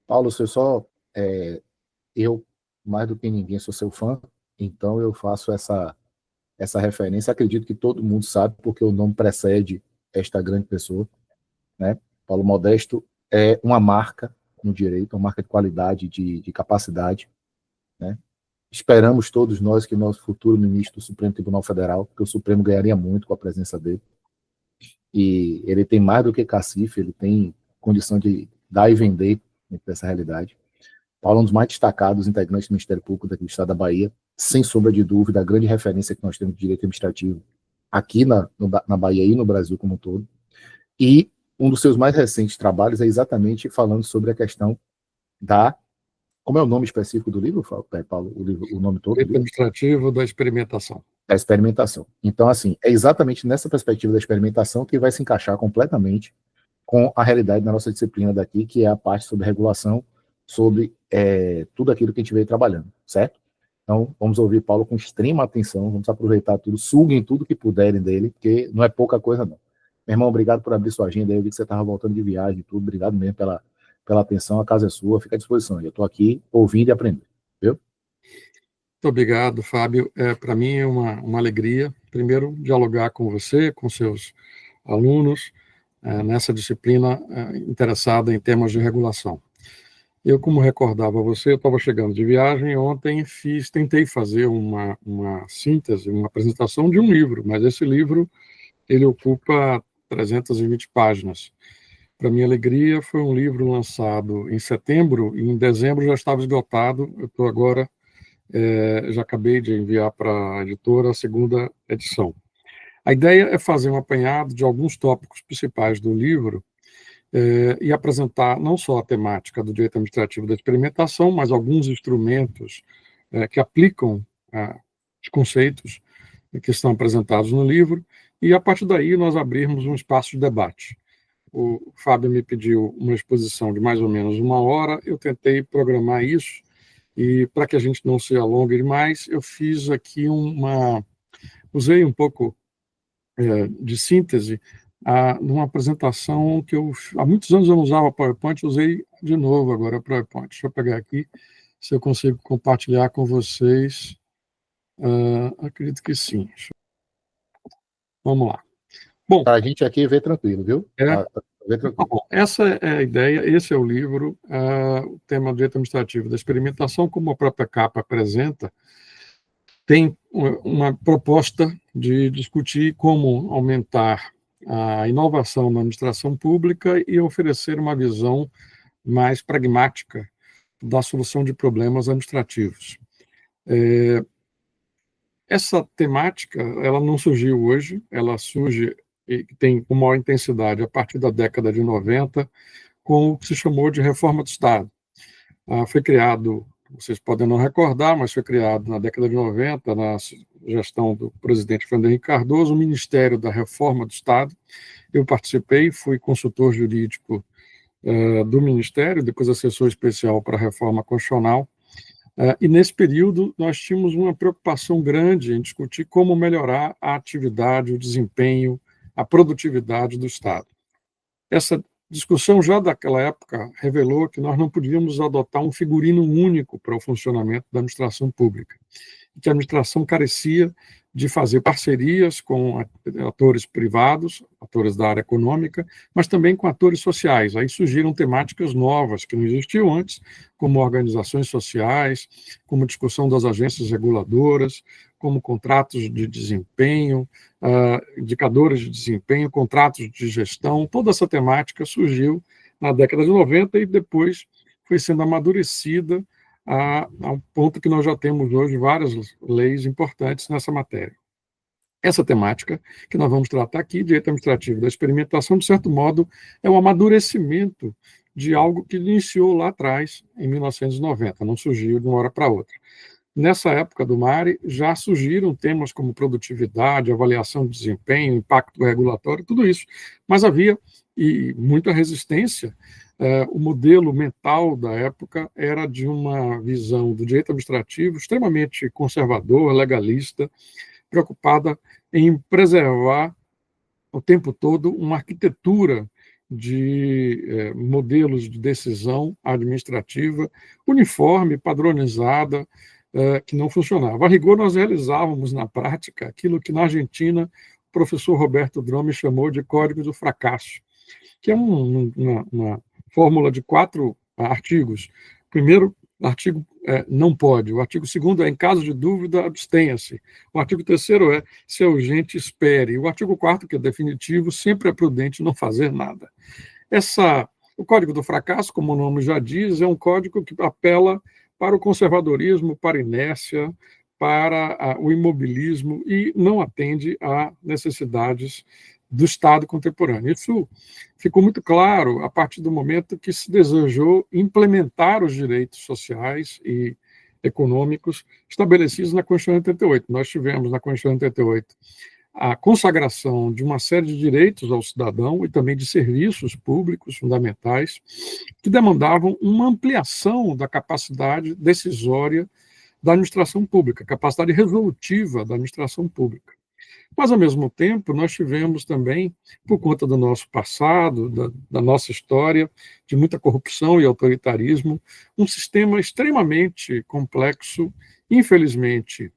Paulo, eu, mais do que ninguém, sou seu fã, então eu faço essa referência. Acredito que todo mundo sabe, porque o nome precede esta grande pessoa, né? Paulo Modesto é uma marca no direito, uma marca de qualidade, de capacidade, né? Esperamos todos nós que nosso futuro ministro do Supremo Tribunal Federal, que o Supremo ganharia muito com a presença dele, e ele tem mais do que cacife, ele tem condição de dar e vender nessa realidade. Paulo é um dos mais destacados integrantes do Ministério Público daqui do Estado da Bahia, sem sombra de dúvida, a grande referência que nós temos de direito administrativo aqui na Bahia e no Brasil como um todo. E um dos seus mais recentes trabalhos é exatamente falando sobre a questão da... Como é o nome específico do livro, Paulo? O nome todo do Direito livro? administrativo da experimentação. Da experimentação. Então, assim, é exatamente nessa perspectiva da experimentação que vai se encaixar completamente com a realidade da nossa disciplina daqui, que é a parte sobre regulação, sobre tudo aquilo que a gente veio trabalhando, certo? Então, vamos ouvir Paulo com extrema atenção, vamos aproveitar tudo, suguem tudo que puderem dele, porque não é pouca coisa, não. Meu irmão, obrigado por abrir sua agenda, eu vi que você estava voltando de viagem e tudo, obrigado mesmo pela atenção, a casa é sua, fica à disposição, eu estou aqui ouvindo e aprendendo, viu? Muito obrigado, Fábio. Para mim é uma alegria, primeiro, dialogar com você, com seus alunos, nessa disciplina interessada em temas de regulação. Eu, como recordava você, eu estava chegando de viagem ontem, tentei fazer uma síntese, uma apresentação de um livro, mas esse livro ele ocupa 320 páginas. Para minha alegria, foi um livro lançado em setembro e em dezembro já estava esgotado. Eu estou agora, já acabei de enviar para a editora a segunda edição. A ideia é fazer um apanhado de alguns tópicos principais do livro e apresentar não só a temática do direito administrativo da experimentação, mas alguns instrumentos que aplicam os conceitos que estão apresentados no livro, e a partir daí nós abrirmos um espaço de debate. O Fábio me pediu uma exposição de mais ou menos 1 hora, eu tentei programar isso, e para que a gente não se alongue demais, eu fiz aqui usei um pouco de síntese numa apresentação que há muitos anos eu não usava PowerPoint, usei de novo agora o PowerPoint. Deixa eu pegar aqui, se eu consigo compartilhar com vocês. Acredito que sim. Vamos lá. Bom, a gente aqui vê tranquilo, viu? Vê tranquilo. Bom, essa é a ideia, esse é o livro, o tema do direito administrativo da experimentação, como a própria capa apresenta, tem uma proposta de discutir como aumentar a inovação na administração pública e oferecer uma visão mais pragmática da solução de problemas administrativos. Essa temática, ela não surgiu hoje, ela surge e tem com maior intensidade a partir da década de 90, com o que se chamou de reforma do Estado. Foi criado, vocês podem não recordar, mas foi criado na década de 90, na gestão do presidente Fernando Henrique Cardoso, o Ministério da Reforma do Estado. Eu participei, fui consultor jurídico do Ministério, depois assessor especial para a reforma constitucional, e nesse período nós tínhamos uma preocupação grande em discutir como melhorar a atividade, o desempenho, a produtividade do Estado. Essa discussão já daquela época revelou que nós não podíamos adotar um figurino único para o funcionamento da administração pública, que a administração carecia de fazer parcerias com atores privados, atores da área econômica, mas também com atores sociais. Aí surgiram temáticas novas que não existiam antes, como organizações sociais, como discussão das agências reguladoras, como contratos de desempenho, indicadores de desempenho, contratos de gestão. Toda essa temática surgiu na década de 90 e depois foi sendo amadurecida ao ponto que nós já temos hoje várias leis importantes nessa matéria. Essa temática que nós vamos tratar aqui, direito administrativo da experimentação, de certo modo, é um amadurecimento de algo que iniciou lá atrás, em 1990, não surgiu de uma hora para outra. Nessa época do MARE, já surgiram temas como produtividade, avaliação de desempenho, impacto regulatório, tudo isso, mas havia muita resistência. O modelo mental da época era de uma visão do direito administrativo extremamente conservador, legalista, preocupada em preservar o tempo todo uma arquitetura de modelos de decisão administrativa uniforme, padronizada, que não funcionava. A rigor, nós realizávamos na prática aquilo que na Argentina o professor Roberto Dromi chamou de código do fracasso, que é uma fórmula de 4 artigos. Primeiro artigo não pode. O artigo 2º é, em caso de dúvida, abstenha-se. O artigo 3º é, se é urgente, espere. E o artigo 4º, que é definitivo, sempre é prudente não fazer nada. O Código do Fracasso, como o nome já diz, é um código que apela para o conservadorismo, para a inércia, para o imobilismo e não atende a necessidades do Estado contemporâneo. Isso ficou muito claro a partir do momento que se desejou implementar os direitos sociais e econômicos estabelecidos na Constituição de 88. Nós tivemos na Constituição de 88 a consagração de uma série de direitos ao cidadão e também de serviços públicos fundamentais que demandavam uma ampliação da capacidade decisória da administração pública, capacidade resolutiva da administração pública. Mas, ao mesmo tempo, nós tivemos também, por conta do nosso passado, da nossa história, de muita corrupção e autoritarismo, um sistema extremamente complexo, infelizmente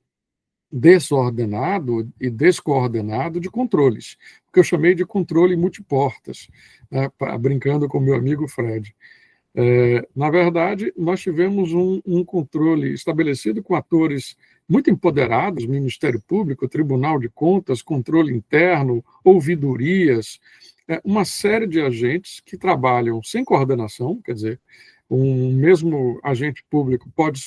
desordenado e descoordenado de controles, o que eu chamei de controle multiportas, né, brincando com meu amigo Fred. Na verdade, nós tivemos um controle estabelecido com atores muito empoderados, Ministério Público, Tribunal de Contas, controle interno, ouvidorias, uma série de agentes que trabalham sem coordenação, quer dizer, um mesmo agente público pode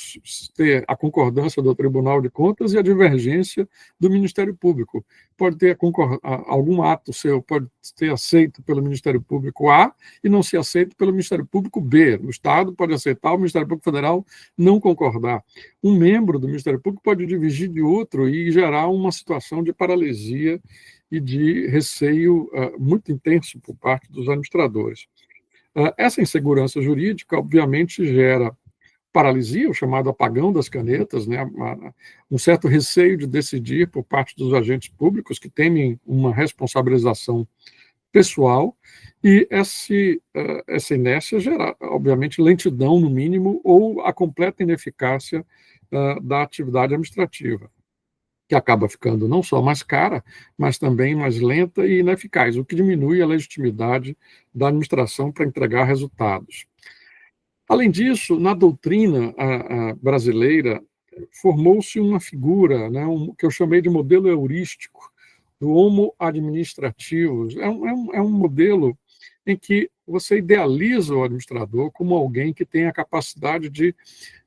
ter a concordância do Tribunal de Contas e a divergência do Ministério Público. Pode ter algum ato seu, pode ser aceito pelo Ministério Público A e não ser aceito pelo Ministério Público B. O Estado pode aceitar, o Ministério Público Federal não concordar. Um membro do Ministério Público pode divergir de outro e gerar uma situação de paralisia e de receio muito intenso por parte dos administradores. Essa insegurança jurídica, obviamente, gera paralisia, o chamado apagão das canetas, né? Um certo receio de decidir por parte dos agentes públicos que temem uma responsabilização pessoal, e essa inércia gera, obviamente, lentidão, no mínimo, ou a completa ineficácia da atividade administrativa, que acaba ficando não só mais cara, mas também mais lenta e ineficaz, o que diminui a legitimidade da administração para entregar resultados. Além disso, na doutrina brasileira, formou-se uma figura, né, que eu chamei de modelo heurístico, do homo administrativus. É um modelo em que você idealiza o administrador como alguém que tem a capacidade de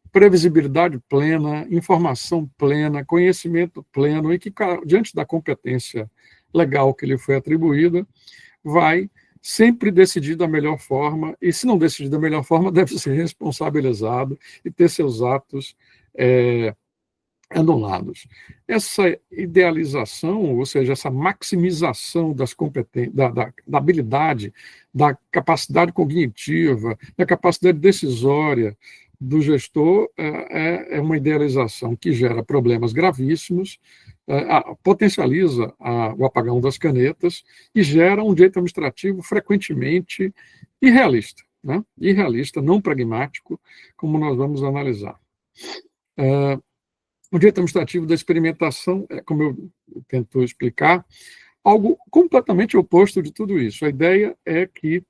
previsibilidade plena, informação plena, conhecimento pleno, e que, diante da competência legal que lhe foi atribuída, vai sempre decidir da melhor forma, e se não decidir da melhor forma, deve ser responsabilizado e ter seus atos anulados. Essa idealização, ou seja, essa maximização das competências, da habilidade, da capacidade cognitiva, da capacidade decisória do gestor, é uma idealização que gera problemas gravíssimos, potencializa o apagão das canetas e gera um direito administrativo frequentemente irrealista, né? Irrealista, não pragmático, como nós vamos analisar. O direito administrativo da experimentação, como eu tento explicar, algo completamente oposto de tudo isso. A ideia é que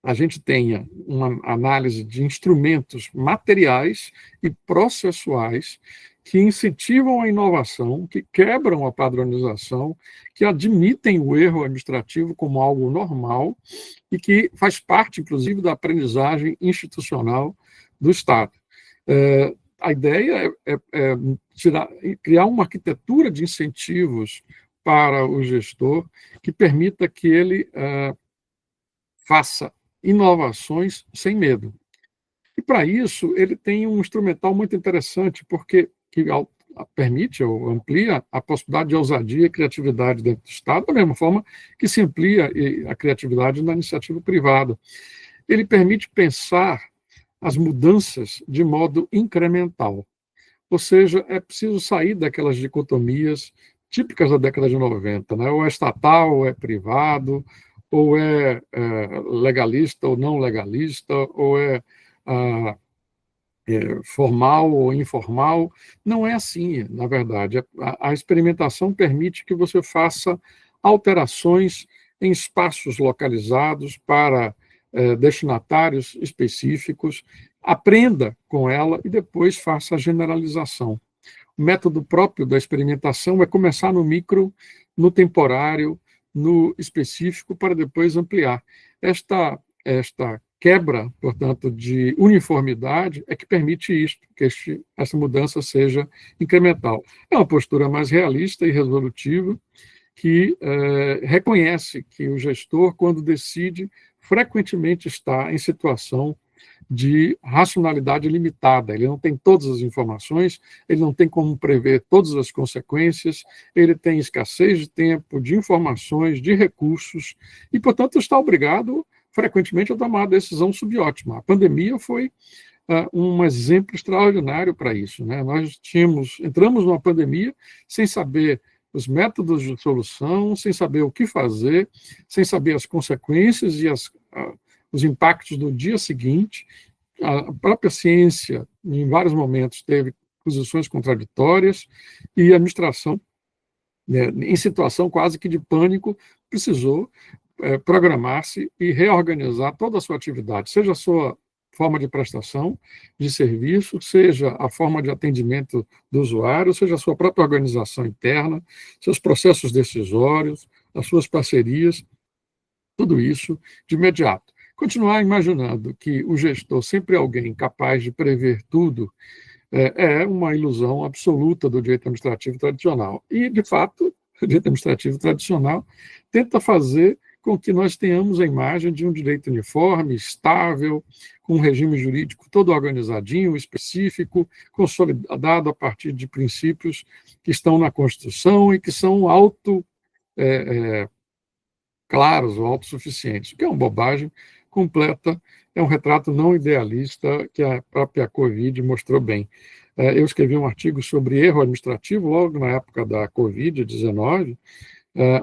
a gente tenha uma análise de instrumentos materiais e processuais que incentivam a inovação, que quebram a padronização, que admitem o erro administrativo como algo normal e que faz parte, inclusive, da aprendizagem institucional do Estado. A ideia é criar uma arquitetura de incentivos para o gestor que permita que ele faça inovações sem medo. E, para isso, ele tem um instrumental muito interessante, porque que permite ou amplia a possibilidade de ousadia e criatividade dentro do Estado, da mesma forma que se amplia a criatividade na iniciativa privada. Ele permite pensar as mudanças de modo incremental. Ou seja, é preciso sair daquelas dicotomias típicas da década de 90, né? Ou é estatal, ou é privado, ou é legalista ou não legalista, ou formal ou informal. Não é assim, na verdade. A experimentação permite que você faça alterações em espaços localizados para destinatários específicos, aprenda com ela e depois faça a generalização. O método próprio da experimentação é começar no micro, no temporário, no específico, para depois ampliar. Esta quebra, portanto, de uniformidade é que permite isso, que essa mudança seja incremental. É uma postura mais realista e resolutiva, que reconhece que o gestor, quando decide, frequentemente está em situação de racionalidade limitada. Ele não tem todas as informações, ele não tem como prever todas as consequências, ele tem escassez de tempo, de informações, de recursos, e, portanto, está obrigado, frequentemente, a tomar a decisão subótima. A pandemia foi um exemplo extraordinário para isso, né? Nós entramos numa pandemia sem saber os métodos de solução, sem saber o que fazer, sem saber as consequências e os impactos do dia seguinte. A própria ciência, em vários momentos, teve posições contraditórias e a administração, em situação quase que de pânico, precisou programar-se e reorganizar toda a sua atividade, seja a sua forma de prestação de serviço, seja a forma de atendimento do usuário, seja a sua própria organização interna, seus processos decisórios, as suas parcerias, tudo isso de imediato. Continuar imaginando que o gestor sempre é alguém capaz de prever tudo é uma ilusão absoluta do direito administrativo tradicional. E, de fato, o direito administrativo tradicional tenta fazer com que nós tenhamos a imagem de um direito uniforme, estável, com um regime jurídico todo organizadinho, específico, consolidado a partir de princípios que estão na Constituição e que são claros ou autossuficientes, o que é uma bobagem completa, é um retrato não idealista que a própria Covid mostrou bem. Eu escrevi um artigo sobre erro administrativo logo na época da Covid-19,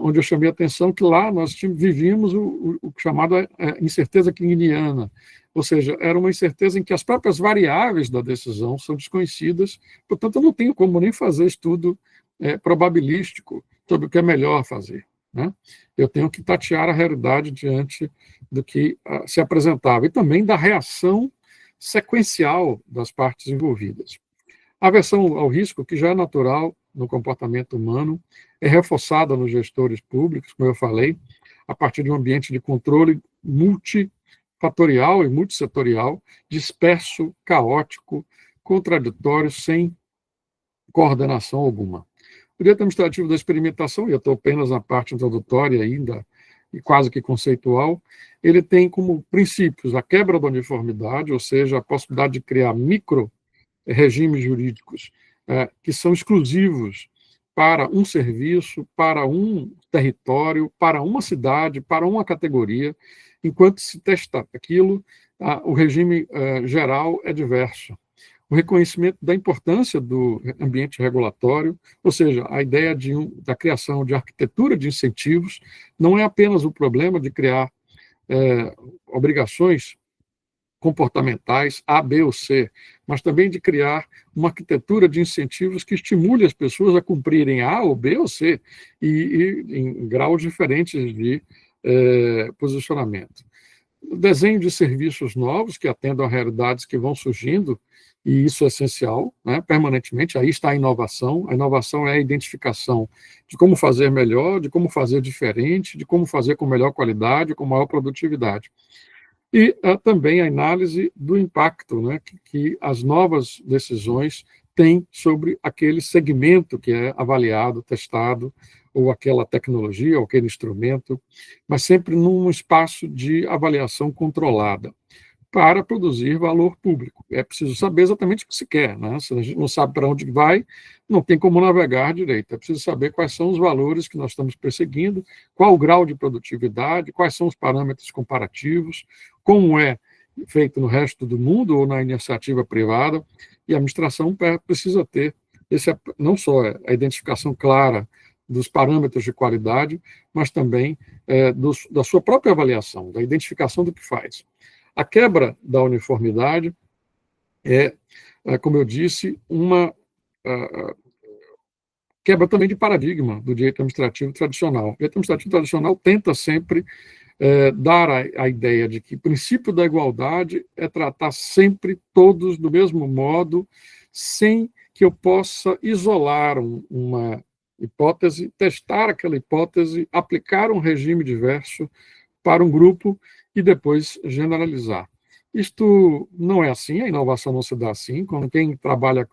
onde eu chamei a atenção que lá nós vivíamos o chamado incerteza cliniana, ou seja, era uma incerteza em que as próprias variáveis da decisão são desconhecidas, portanto, eu não tenho como nem fazer estudo probabilístico sobre o que é melhor fazer, né? Eu tenho que tatear a realidade diante do que se apresentava, e também da reação sequencial das partes envolvidas. A aversão ao risco, que já é natural no comportamento humano, é reforçada nos gestores públicos, como eu falei, a partir de um ambiente de controle multifatorial e multissetorial, disperso, caótico, contraditório, sem coordenação alguma. O direito administrativo da experimentação, e eu estou apenas na parte introdutória ainda, e quase que conceitual, ele tem como princípios a quebra da uniformidade, ou seja, a possibilidade de criar micro-regimes jurídicos que são exclusivos para um serviço, para um território, para uma cidade, para uma categoria. Enquanto se testa aquilo, o regime geral é diverso. O reconhecimento da importância do ambiente regulatório, ou seja, a ideia da criação de arquitetura de incentivos, não é apenas o problema de criar obrigações comportamentais A, B ou C, mas também de criar uma arquitetura de incentivos que estimule as pessoas a cumprirem A ou B ou C, e em graus diferentes de posicionamento. O desenho de serviços novos que atendam a realidades que vão surgindo, e isso é essencial, né, permanentemente. Aí está a inovação. A inovação é a identificação de como fazer melhor, de como fazer diferente, de como fazer com melhor qualidade, com maior produtividade. E também a análise do impacto, né, que as novas decisões têm sobre aquele segmento que é avaliado, testado, ou aquela tecnologia, ou aquele instrumento, mas sempre num espaço de avaliação controlada, para produzir valor público. É preciso saber exatamente o que se quer, né? Se a gente não sabe para onde vai, não tem como navegar direito. É preciso saber quais são os valores que nós estamos perseguindo, qual o grau de produtividade, quais são os parâmetros comparativos, como é feito no resto do mundo ou na iniciativa privada, e a administração precisa ter não só a identificação clara dos parâmetros de qualidade, mas também da sua própria avaliação, da identificação do que faz. A quebra da uniformidade como eu disse, uma quebra também de paradigma do direito administrativo tradicional. O direito administrativo tradicional tenta sempre dar a ideia de que o princípio da igualdade é tratar sempre todos do mesmo modo, sem que eu possa isolar uma hipótese, testar aquela hipótese, aplicar um regime diverso para um grupo e depois generalizar. Isto não é assim, a inovação não se dá assim. Quando quem trabalha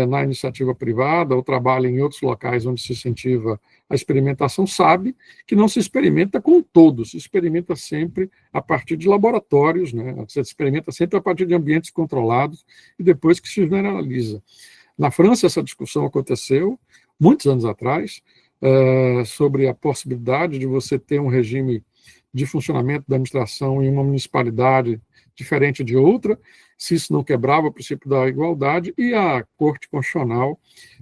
na iniciativa privada ou trabalha em outros locais onde se incentiva a experimentação sabe que não se experimenta com todos, se experimenta sempre a partir de laboratórios, né? Se experimenta sempre a partir de ambientes controlados e depois que se generaliza. Na França, essa discussão aconteceu muitos anos atrás, sobre a possibilidade de você ter um regime de funcionamento da administração em uma municipalidade diferente de outra, se isso não quebrava o princípio da igualdade, e a Corte Constitucional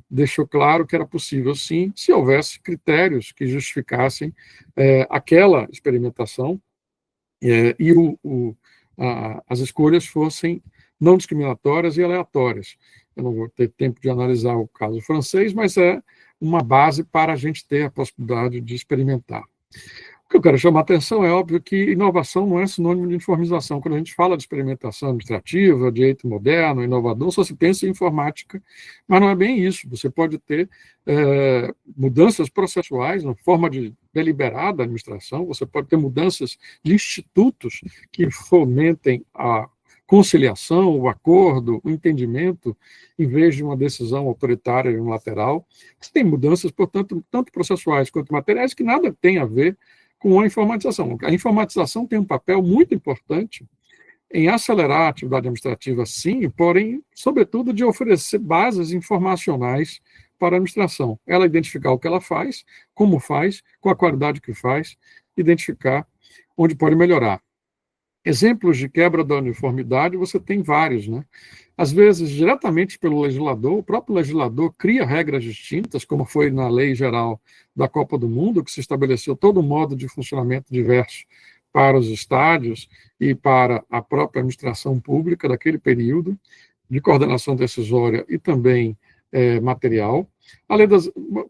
deixou claro que era possível, sim, se houvesse critérios que justificassem aquela experimentação e as escolhas fossem não discriminatórias e aleatórias. Eu não vou ter tempo de analisar o caso francês, mas é uma base para a gente ter a possibilidade de experimentar. O que eu quero chamar a atenção é óbvio que inovação não é sinônimo de uniformização. Quando a gente fala de experimentação administrativa, direito moderno, inovador, só se pensa em informática, mas não é bem isso. Você pode ter mudanças processuais na forma de deliberada administração, você pode ter mudanças de institutos que fomentem a conciliação, o acordo, o entendimento, em vez de uma decisão autoritária e unilateral. Você tem mudanças, portanto, tanto processuais quanto materiais, que nada tem a ver com a informatização. A informatização tem um papel muito importante em acelerar a atividade administrativa, sim, porém, sobretudo, de oferecer bases informacionais para a administração. Ela identificar o que ela faz, como faz, com a qualidade que faz, identificar onde pode melhorar. Exemplos de quebra da uniformidade você tem vários, né? Às vezes, diretamente pelo legislador, o próprio legislador cria regras distintas, como foi na Lei Geral da Copa do Mundo, que se estabeleceu todo um modo de funcionamento diverso para os estádios e para a própria administração pública daquele período, de coordenação decisória e também material.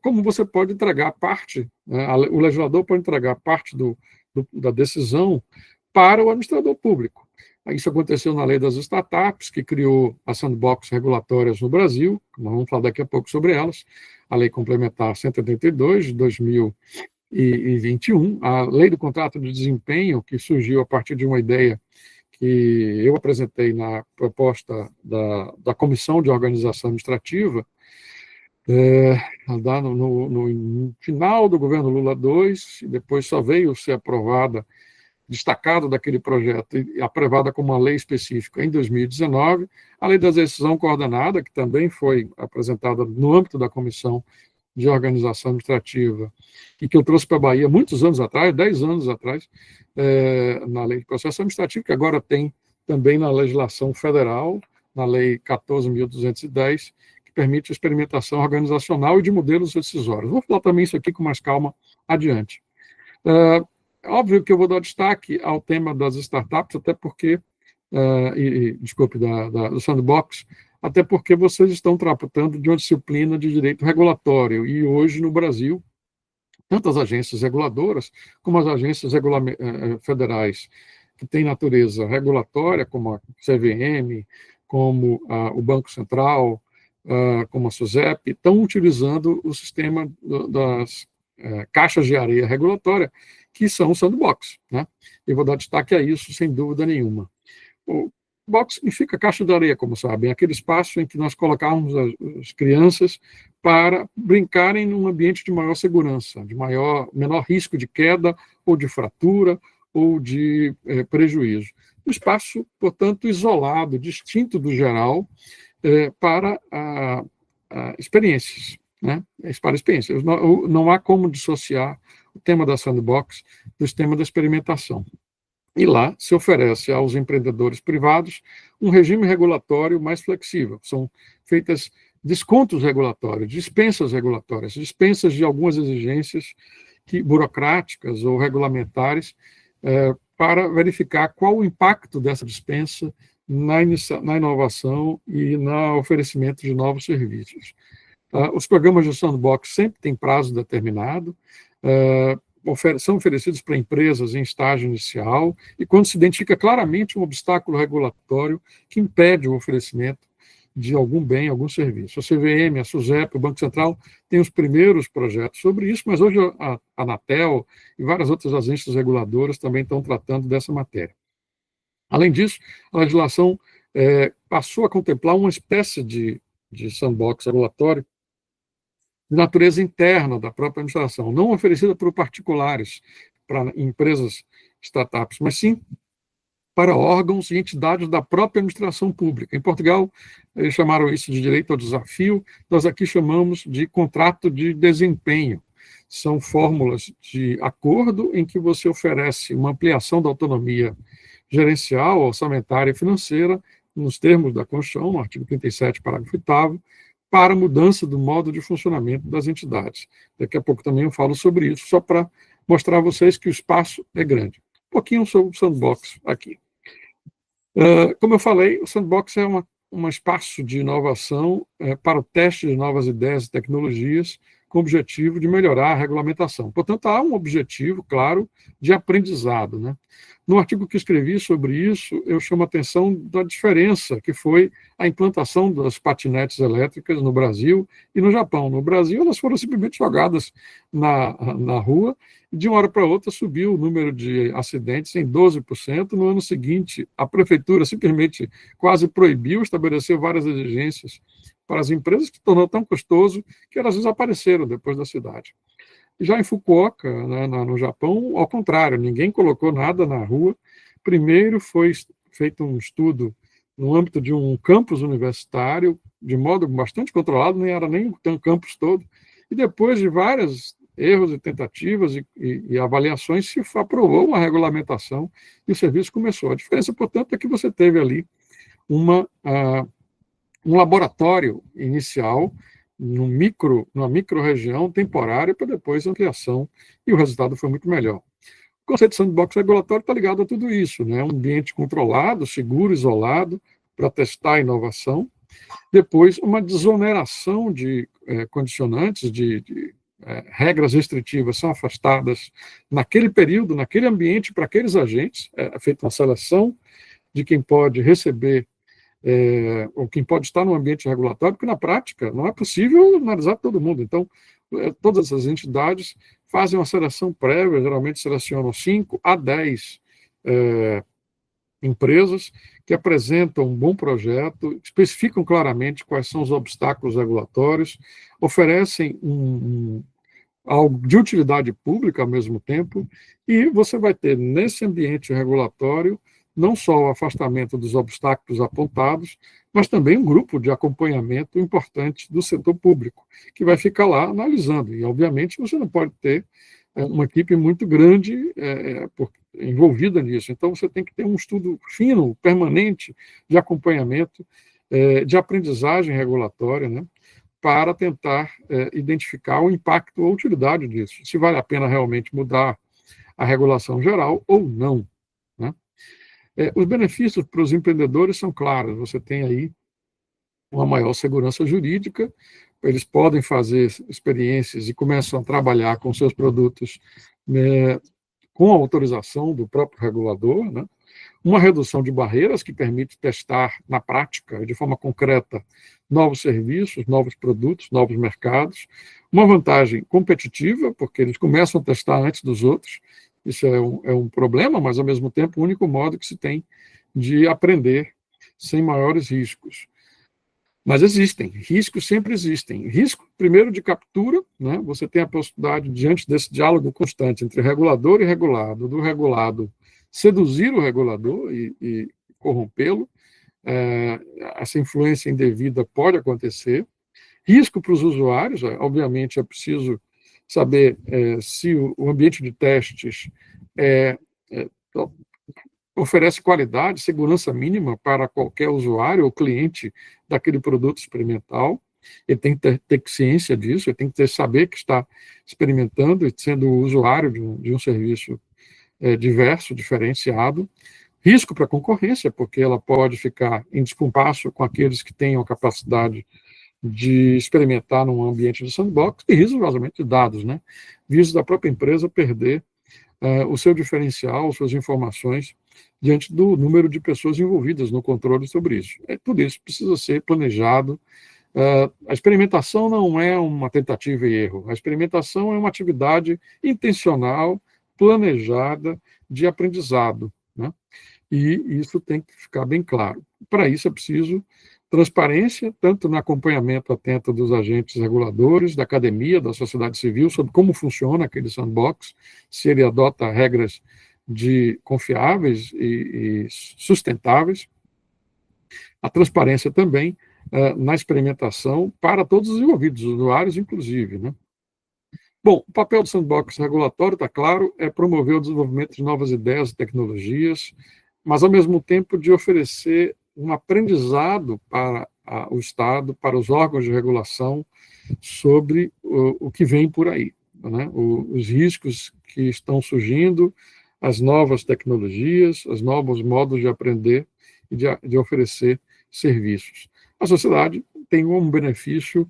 Como você pode entregar parte, né? O legislador pode entregar parte da decisão para o administrador público. Isso aconteceu na lei das startups, que criou as sandbox regulatórias no Brasil, nós vamos falar daqui a pouco sobre elas, a Lei Complementar 182, de 2021, a Lei do Contrato de Desempenho, que surgiu a partir de uma ideia que eu apresentei na proposta da Comissão de Organização Administrativa, no final do governo Lula II, e depois só veio ser aprovada, destacado daquele projeto e aprovada como uma lei específica em 2019, a Lei da Decisão Coordenada, que também foi apresentada no âmbito da Comissão de Organização Administrativa, e que eu trouxe para a Bahia muitos anos atrás, 10 anos atrás, na Lei de Processo Administrativo, que agora tem também na legislação federal, na Lei 14.210, que permite a experimentação organizacional e de modelos decisórios. Vou falar também isso aqui com mais calma adiante. Óbvio que eu vou dar destaque ao tema das startups, até porque, desculpe, do sandbox, até porque vocês estão tratando de uma disciplina de direito regulatório, e hoje no Brasil, tanto as agências reguladoras como as agências federais que têm natureza regulatória, como a CVM, como o Banco Central, como a SUSEP, estão utilizando o sistema das caixas de areia regulatória, que são o sandbox, né? Eu vou dar destaque a isso, sem dúvida nenhuma. O box significa caixa de areia, como sabem, aquele espaço em que nós colocamos as crianças para brincarem num ambiente de maior segurança, de menor risco de queda ou de fratura ou de prejuízo. Um espaço, portanto, isolado, distinto do geral, para experiências, né? Para experiências. Não há como dissociar o tema da sandbox do tema da experimentação. E lá se oferece aos empreendedores privados um regime regulatório mais flexível. São feitas descontos regulatórios, dispensas regulatórias, dispensas de algumas exigências burocráticas ou regulamentares, para verificar qual o impacto dessa dispensa na inovação e no oferecimento de novos serviços. Os programas de sandbox sempre têm prazo determinado, são oferecidos para empresas em estágio inicial, e quando se identifica claramente um obstáculo regulatório que impede o oferecimento de algum bem, algum serviço. A CVM, a SUSEP, o Banco Central têm os primeiros projetos sobre isso, mas hoje a Anatel e várias outras agências reguladoras também estão tratando dessa matéria. Além disso, a legislação passou a contemplar uma espécie de sandbox regulatório de natureza interna da própria administração, não oferecida por particulares, para empresas, startups, mas sim para órgãos e entidades da própria administração pública. Em Portugal, eles chamaram isso de direito ao desafio, nós aqui chamamos de contrato de desempenho. São fórmulas de acordo em que você oferece uma ampliação da autonomia gerencial, orçamentária e financeira, nos termos da Constituição, no artigo 37, parágrafo 8º, para a mudança do modo de funcionamento das entidades. Daqui a pouco também eu falo sobre isso, só para mostrar a vocês que o espaço é grande. Um pouquinho sobre o sandbox aqui. Como eu falei, o sandbox é um espaço de inovação para o teste de novas ideias e tecnologias, com o objetivo de melhorar a regulamentação. Portanto, há um objetivo, claro, de aprendizado, né? No artigo que escrevi sobre isso, eu chamo a atenção da diferença que foi a implantação das patinetes elétricas no Brasil e no Japão. No Brasil, elas foram simplesmente jogadas na rua, e de uma hora para outra subiu o número de acidentes em 12%. No ano seguinte, a prefeitura simplesmente quase proibiu, estabeleceu várias exigências para as empresas, que tornou tão custoso que elas desapareceram depois da cidade. Já em Fukuoka, né, no Japão, ao contrário, ninguém colocou nada na rua. Primeiro foi feito um estudo no âmbito de um campus universitário, de modo bastante controlado, nem era nem o campus todo, e depois de vários erros e tentativas e avaliações, se aprovou uma regulamentação e o serviço começou. A diferença, portanto, é que você teve ali um laboratório inicial, numa micro-região temporária, para depois ampliação, e o resultado foi muito melhor. O conceito de sandbox regulatório está ligado a tudo isso, né? Um ambiente controlado, seguro, isolado, para testar a inovação. Depois, uma desoneração de condicionantes, de regras restritivas são afastadas naquele período, naquele ambiente, para aqueles agentes. É feita uma seleção de quem pode receber ou quem pode estar no ambiente regulatório, porque na prática não é possível analisar todo mundo. Então, todas essas entidades fazem uma seleção prévia, geralmente selecionam 5 a 10 empresas que apresentam um bom projeto, especificam claramente quais são os obstáculos regulatórios, oferecem algo de utilidade pública ao mesmo tempo, e você vai ter nesse ambiente regulatório não só o afastamento dos obstáculos apontados, mas também um grupo de acompanhamento importante do setor público, que vai ficar lá analisando. E, obviamente, você não pode ter uma equipe muito grande envolvida nisso. Então, você tem que ter um estudo fino, permanente, de acompanhamento, de aprendizagem regulatória, né, para tentar identificar o impacto ou utilidade disso, se vale a pena realmente mudar a regulação geral ou não. Os benefícios para os empreendedores são claros. Você tem aí uma maior segurança jurídica, eles podem fazer experiências e começam a trabalhar com seus produtos com a autorização do próprio regulador, né? Uma redução de barreiras que permite testar na prática, de forma concreta, novos serviços, novos produtos, novos mercados. Uma vantagem competitiva, porque eles começam a testar antes dos outros. Isso é um problema, mas, ao mesmo tempo, o único modo que se tem de aprender sem maiores riscos. Mas existem, riscos sempre existem. Risco, primeiro, de captura, né? Você tem a possibilidade, diante desse diálogo constante entre regulador e regulado, do regulado seduzir o regulador e corrompê-lo. Essa influência indevida pode acontecer. Risco para os usuários, obviamente é preciso saber se o ambiente de testes oferece qualidade, segurança mínima para qualquer usuário ou cliente daquele produto experimental. ele tem que ter ciência disso, ele tem que saber que está experimentando e sendo usuário de um serviço diverso, diferenciado. Risco para a concorrência, porque ela pode ficar em descompasso com aqueles que tenham a capacidade de experimentar num ambiente de sandbox, e risco de vazamento de dados, né? Visto da própria empresa perder o seu diferencial, suas informações, diante do número de pessoas envolvidas no controle sobre isso. Tudo isso precisa ser planejado. A experimentação não é uma tentativa e erro. A experimentação é uma atividade intencional, planejada, de aprendizado, né? E isso tem que ficar bem claro. Para isso é preciso transparência, tanto no acompanhamento atento dos agentes reguladores, da academia, da sociedade civil, sobre como funciona aquele sandbox, se ele adota regras confiáveis e sustentáveis. A transparência também na experimentação para todos os envolvidos, usuários inclusive, né? Bom, o papel do sandbox regulatório, está claro, é promover o desenvolvimento de novas ideias e tecnologias, mas, ao mesmo tempo, de oferecer um aprendizado para o Estado, para os órgãos de regulação, sobre o que vem por aí, né? Os riscos que estão surgindo, as novas tecnologias, os novos modos de aprender e de oferecer serviços. A sociedade tem um benefício,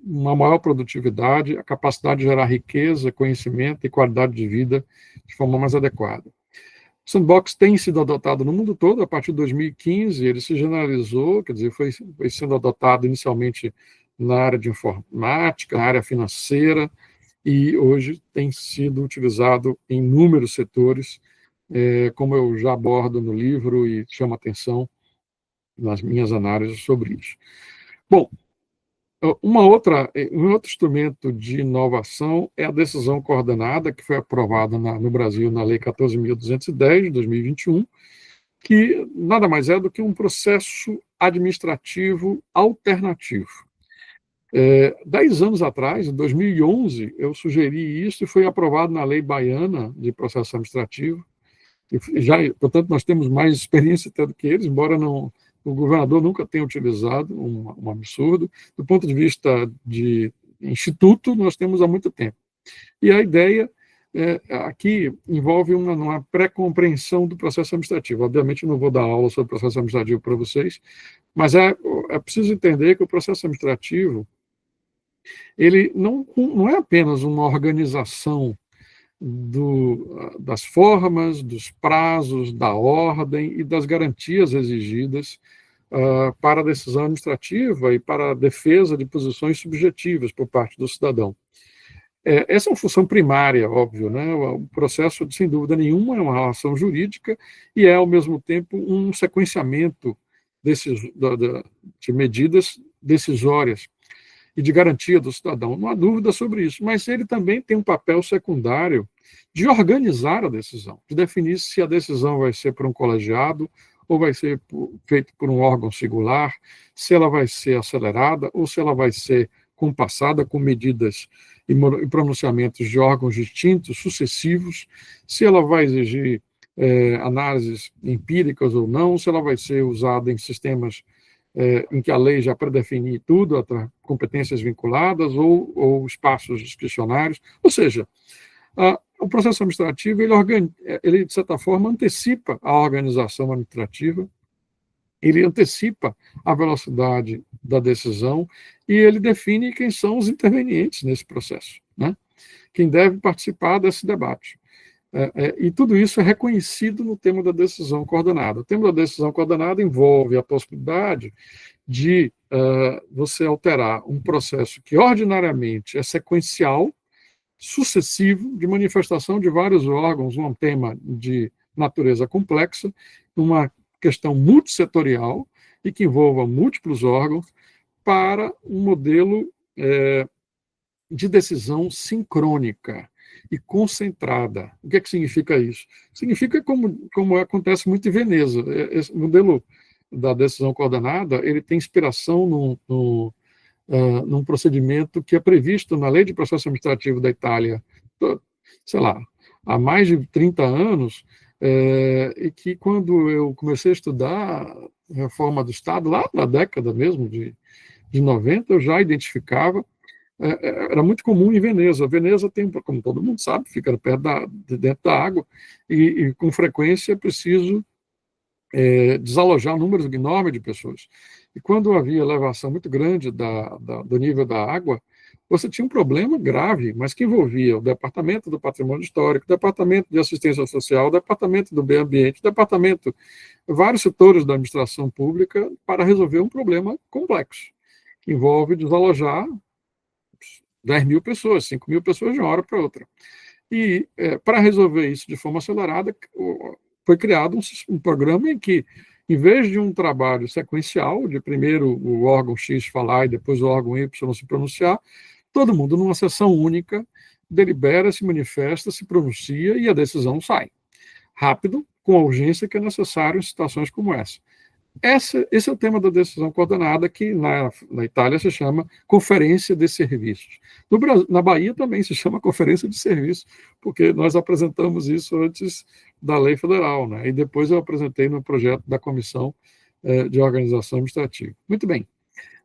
uma maior produtividade, a capacidade de gerar riqueza, conhecimento e qualidade de vida de forma mais adequada. O sandbox tem sido adotado no mundo todo. A partir de 2015, ele se generalizou, quer dizer, foi sendo adotado inicialmente na área de informática, na área financeira, e hoje tem sido utilizado em inúmeros setores, como eu já abordo no livro e chamo atenção nas minhas análises sobre isso. Bom, um outro instrumento de inovação é a decisão coordenada, que foi aprovada no Brasil na Lei 14.210, de 2021, que nada mais é do que um processo administrativo alternativo. 10 anos atrás, em 2011, eu sugeri isso e foi aprovado na Lei Baiana de Processo Administrativo. Portanto, nós temos mais experiência até do que eles, embora o governador nunca tenha utilizado, um absurdo. Do ponto de vista de instituto, nós temos há muito tempo. E a ideia aqui envolve uma pré-compreensão do processo administrativo. Obviamente, não vou dar aula sobre o processo administrativo para vocês, mas é preciso entender que o processo administrativo ele não é apenas uma organização das formas, dos prazos, da ordem e das garantias exigidas para a decisão administrativa e para a defesa de posições subjetivas por parte do cidadão. Essa é uma função primária, óbvio, né? O processo, sem dúvida nenhuma, é uma relação jurídica e é, ao mesmo tempo, um sequenciamento de medidas decisórias e de garantia do cidadão. Não há dúvida sobre isso, mas ele também tem um papel secundário de organizar a decisão, de definir se a decisão vai ser por um colegiado ou vai ser feita por um órgão singular, se ela vai ser acelerada ou se ela vai ser compassada com medidas e pronunciamentos de órgãos distintos, sucessivos, se ela vai exigir análises empíricas ou não, se ela vai ser usada em sistemas em que a lei já predefine tudo, competências vinculadas ou espaços discricionários. Ou seja, o processo administrativo, ele, de certa forma, antecipa a organização administrativa, ele antecipa a velocidade da decisão e ele define quem são os intervenientes nesse processo, né? Quem deve participar desse debate. E tudo isso é reconhecido no tema da decisão coordenada. O tema da decisão coordenada envolve a possibilidade de você alterar um processo que ordinariamente é sequencial, sucessivo, de manifestação de vários órgãos, um tema de natureza complexa, uma questão multissetorial e que envolva múltiplos órgãos, para um modelo de decisão sincrônica e concentrada. O que é que significa isso? Significa como acontece muito em Veneza. Esse modelo da decisão coordenada, ele tem inspiração num procedimento que é previsto na Lei de Processo Administrativo da Itália, sei lá, há mais de 30 anos, e que quando eu comecei a estudar a reforma do Estado, lá na década mesmo de de 90, eu já identificava. Era muito comum em Veneza. Veneza tem, como todo mundo sabe, fica perto de dentro da água, e com frequência é preciso desalojar um número enorme de pessoas. E quando havia elevação muito grande do nível da água, você tinha um problema grave, mas que envolvia o Departamento do Patrimônio Histórico, o Departamento de Assistência Social, o Departamento do Meio Ambiente, o Departamento, vários setores da administração pública, para resolver um problema complexo, que envolve desalojar 10 mil pessoas, 5 mil pessoas de uma hora para outra. E, para resolver isso de forma acelerada, foi criado um programa em que, em vez de um trabalho sequencial, de primeiro o órgão X falar e depois o órgão Y se pronunciar, todo mundo, numa sessão única, delibera, se manifesta, se pronuncia e a decisão sai. Rápido, com a urgência que é necessário em situações como essa. Esse é o tema da decisão coordenada, que na Itália se chama Conferência de Serviços. Na Bahia também se chama Conferência de Serviços, porque nós apresentamos isso antes da lei federal, né? E depois eu apresentei no projeto da Comissão de Organização Administrativa. Muito bem.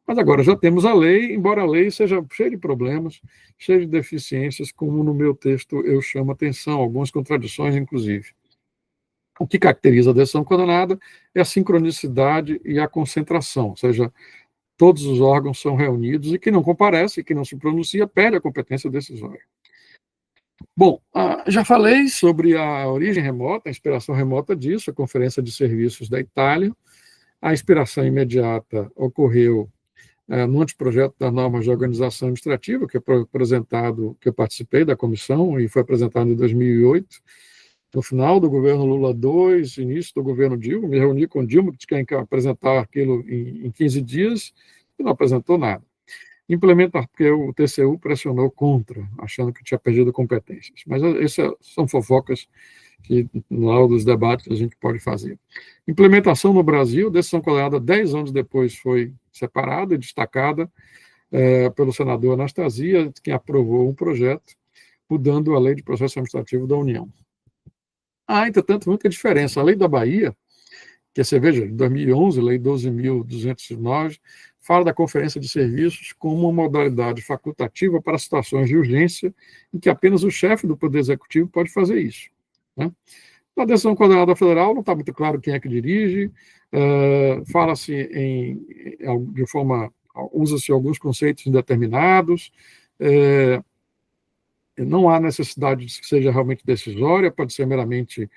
Mas agora já temos a lei, embora a lei seja cheia de problemas, cheia de deficiências, como no meu texto eu chamo atenção, algumas contradições, inclusive. O que caracteriza a decisão coordenada é a sincronicidade e a concentração, ou seja, todos os órgãos são reunidos e quem não comparece, quem não se pronuncia, perde a competência decisória. Bom, já falei sobre a origem remota, a inspiração remota disso, a Conferência de Serviços da Itália. A inspiração imediata ocorreu no anteprojeto das normas de organização administrativa, que foi apresentado, que eu participei da comissão e foi apresentado em 2008, no final do governo Lula II, início do governo Dilma. Me reuni com Dilma, que tinha que apresentar aquilo em 15 dias, e não apresentou nada. Implementar, porque o TCU pressionou contra, achando que tinha perdido competências. Mas essas são fofocas que, no laudo dos debates, a gente pode fazer. Implementação no Brasil, decisão coordenada 10 anos depois foi separada e destacada pelo senador Anastasia, que aprovou um projeto mudando a Lei de Processo Administrativo da União. Entretanto, muita diferença. A lei da Bahia, que você veja, de 2011, lei 12.209, fala da conferência de serviços como uma modalidade facultativa para situações de urgência em que apenas o chefe do Poder Executivo pode fazer isso, né? Na decisão coordenada federal não está muito claro quem é que dirige, fala-se de forma, usa-se alguns conceitos indeterminados, não há necessidade de que seja realmente decisória, pode ser meramente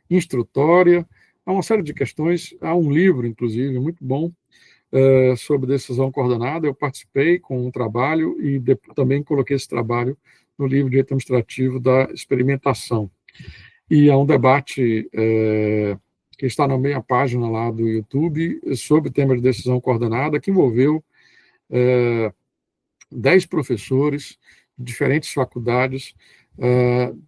instrutória. Há uma série de questões. Há um livro, inclusive, muito bom, sobre decisão coordenada. Eu participei com um trabalho e também coloquei esse trabalho no livro de Direito Administrativo da Experimentação. E há um debate que está na meia página lá do YouTube sobre o tema de decisão coordenada, que envolveu 10 professores de diferentes faculdades,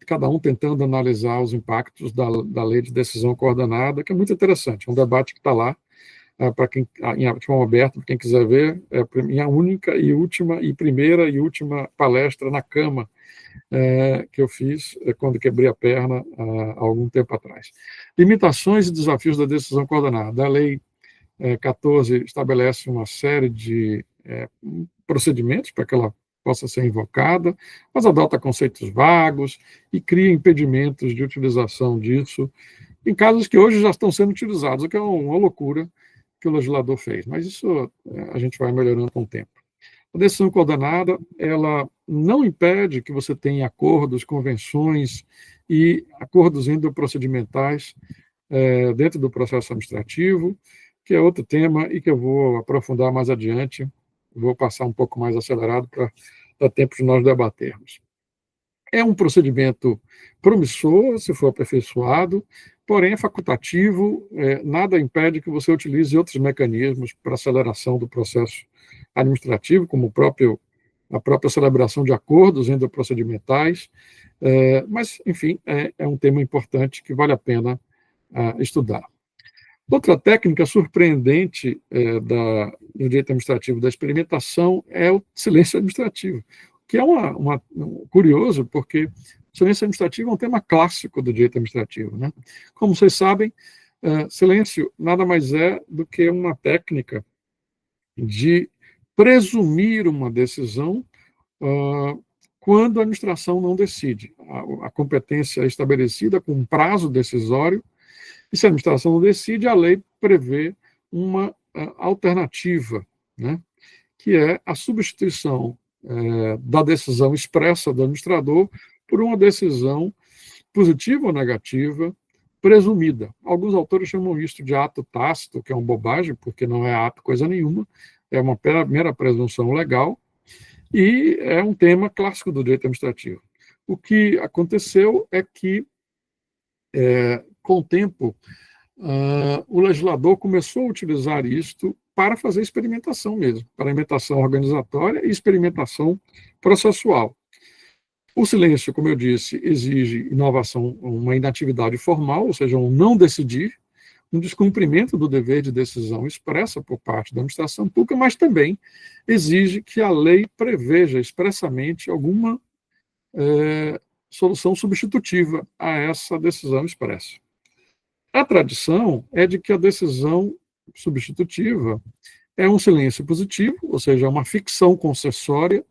cada um tentando analisar os impactos da lei de decisão coordenada, que é muito interessante. É um debate que está lá, para quem, em forma aberta, para quem quiser ver, é minha única e última, e primeira e última palestra na cama que eu fiz quando quebrei a perna há algum tempo atrás. Limitações e desafios da decisão coordenada. A lei 14 estabelece uma série de procedimentos para que ela possa ser invocada, mas adota conceitos vagos e cria impedimentos de utilização disso em casos que hoje já estão sendo utilizados, o que é uma loucura que o legislador fez, mas isso a gente vai melhorando com o tempo. A decisão coordenada, ela não impede que você tenha acordos, convenções e acordos endoprocedimentais dentro do processo administrativo, que é outro tema e que eu vou aprofundar mais adiante, vou passar um pouco mais acelerado para dar tempo de nós debatermos. É um procedimento promissor, se for aperfeiçoado, porém é facultativo, nada impede que você utilize outros mecanismos para aceleração do processo administrativo, como a própria celebração de acordos endoprocedimentais, mas, enfim, é um tema importante que vale a pena estudar. Outra técnica surpreendente do direito administrativo da experimentação é o silêncio administrativo, que é curioso, porque o silêncio administrativo é um tema clássico do direito administrativo, né? Como vocês sabem, silêncio nada mais é do que uma técnica de presumir uma decisão quando a administração não decide. A competência é estabelecida com um prazo decisório, e se a administração não decide, a lei prevê uma alternativa, né, que é a substituição da decisão expressa do administrador por uma decisão positiva ou negativa, presumida. Alguns autores chamam isso de ato tácito, que é uma bobagem, porque não é ato coisa nenhuma, é uma mera presunção legal, e é um tema clássico do direito administrativo. O que aconteceu é que, com o tempo, o legislador começou a utilizar isto para fazer experimentação mesmo, experimentação organizatória e experimentação processual. O silêncio, como eu disse, exige inovação, uma inatividade formal, ou seja, um não decidir, um descumprimento do dever de decisão expressa por parte da administração pública, mas também exige que a lei preveja expressamente alguma solução substitutiva a essa decisão expressa. A tradição é de que a decisão substitutiva é um silêncio positivo, ou seja, uma ficção concessória,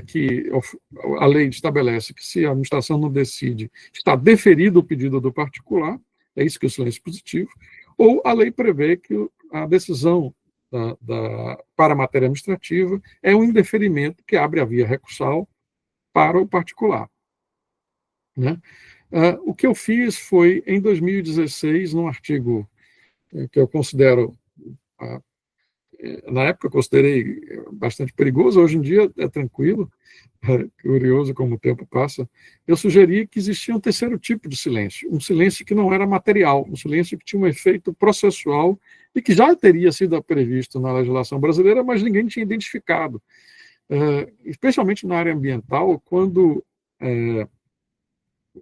que a lei estabelece que se a administração não decide, está deferido o pedido do particular, é isso que é o silêncio positivo, ou a lei prevê que a decisão para a matéria administrativa é um indeferimento que abre a via recursal para o particular. Né? O que eu fiz foi, em 2016, num artigo que eu considero, na época eu considerei bastante perigoso, hoje em dia é tranquilo, curioso como o tempo passa, eu sugeri que existia um terceiro tipo de silêncio, um silêncio que não era material, um silêncio que tinha um efeito processual e que já teria sido previsto na legislação brasileira, mas ninguém tinha identificado. Especialmente na área ambiental, quando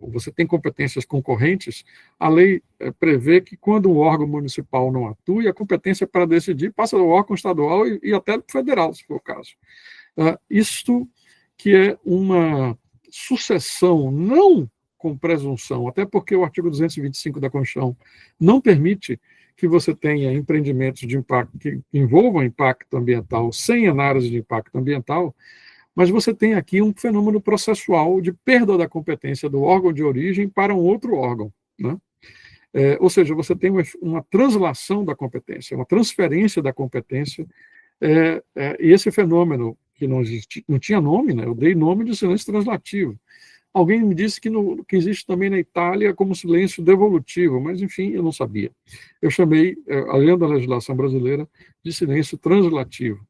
você tem competências concorrentes, a lei prevê que quando o órgão municipal não atua, a competência para decidir passa do órgão estadual e até do federal, se for o caso. Isto que é uma sucessão, não com presunção, até porque o artigo 225 da Constituição não permite que você tenha empreendimentos de impacto que envolvam impacto ambiental sem análise de impacto ambiental, mas você tem aqui um fenômeno processual de perda da competência do órgão de origem para um outro órgão, né? Ou seja, você tem uma translação da competência, uma transferência da competência, e esse fenômeno, que não tinha nome, né? Eu dei nome de silêncio translativo. Alguém me disse que existe também na Itália como silêncio devolutivo, mas, enfim, eu não sabia. Eu chamei, além da legislação brasileira, de silêncio translativo.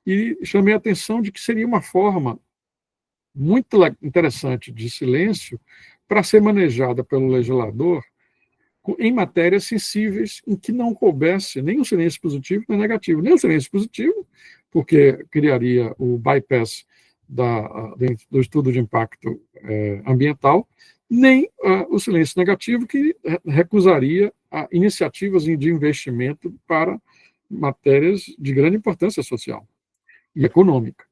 E chamei a atenção de que seria uma forma muito interessante de silêncio para ser manejada pelo legislador em matérias sensíveis em que não coubesse nem o silêncio positivo nem negativo. Nem o silêncio positivo, porque criaria o bypass do estudo de impacto ambiental, nem o silêncio negativo, que recusaria iniciativas de investimento para matérias de grande importância social e econômica.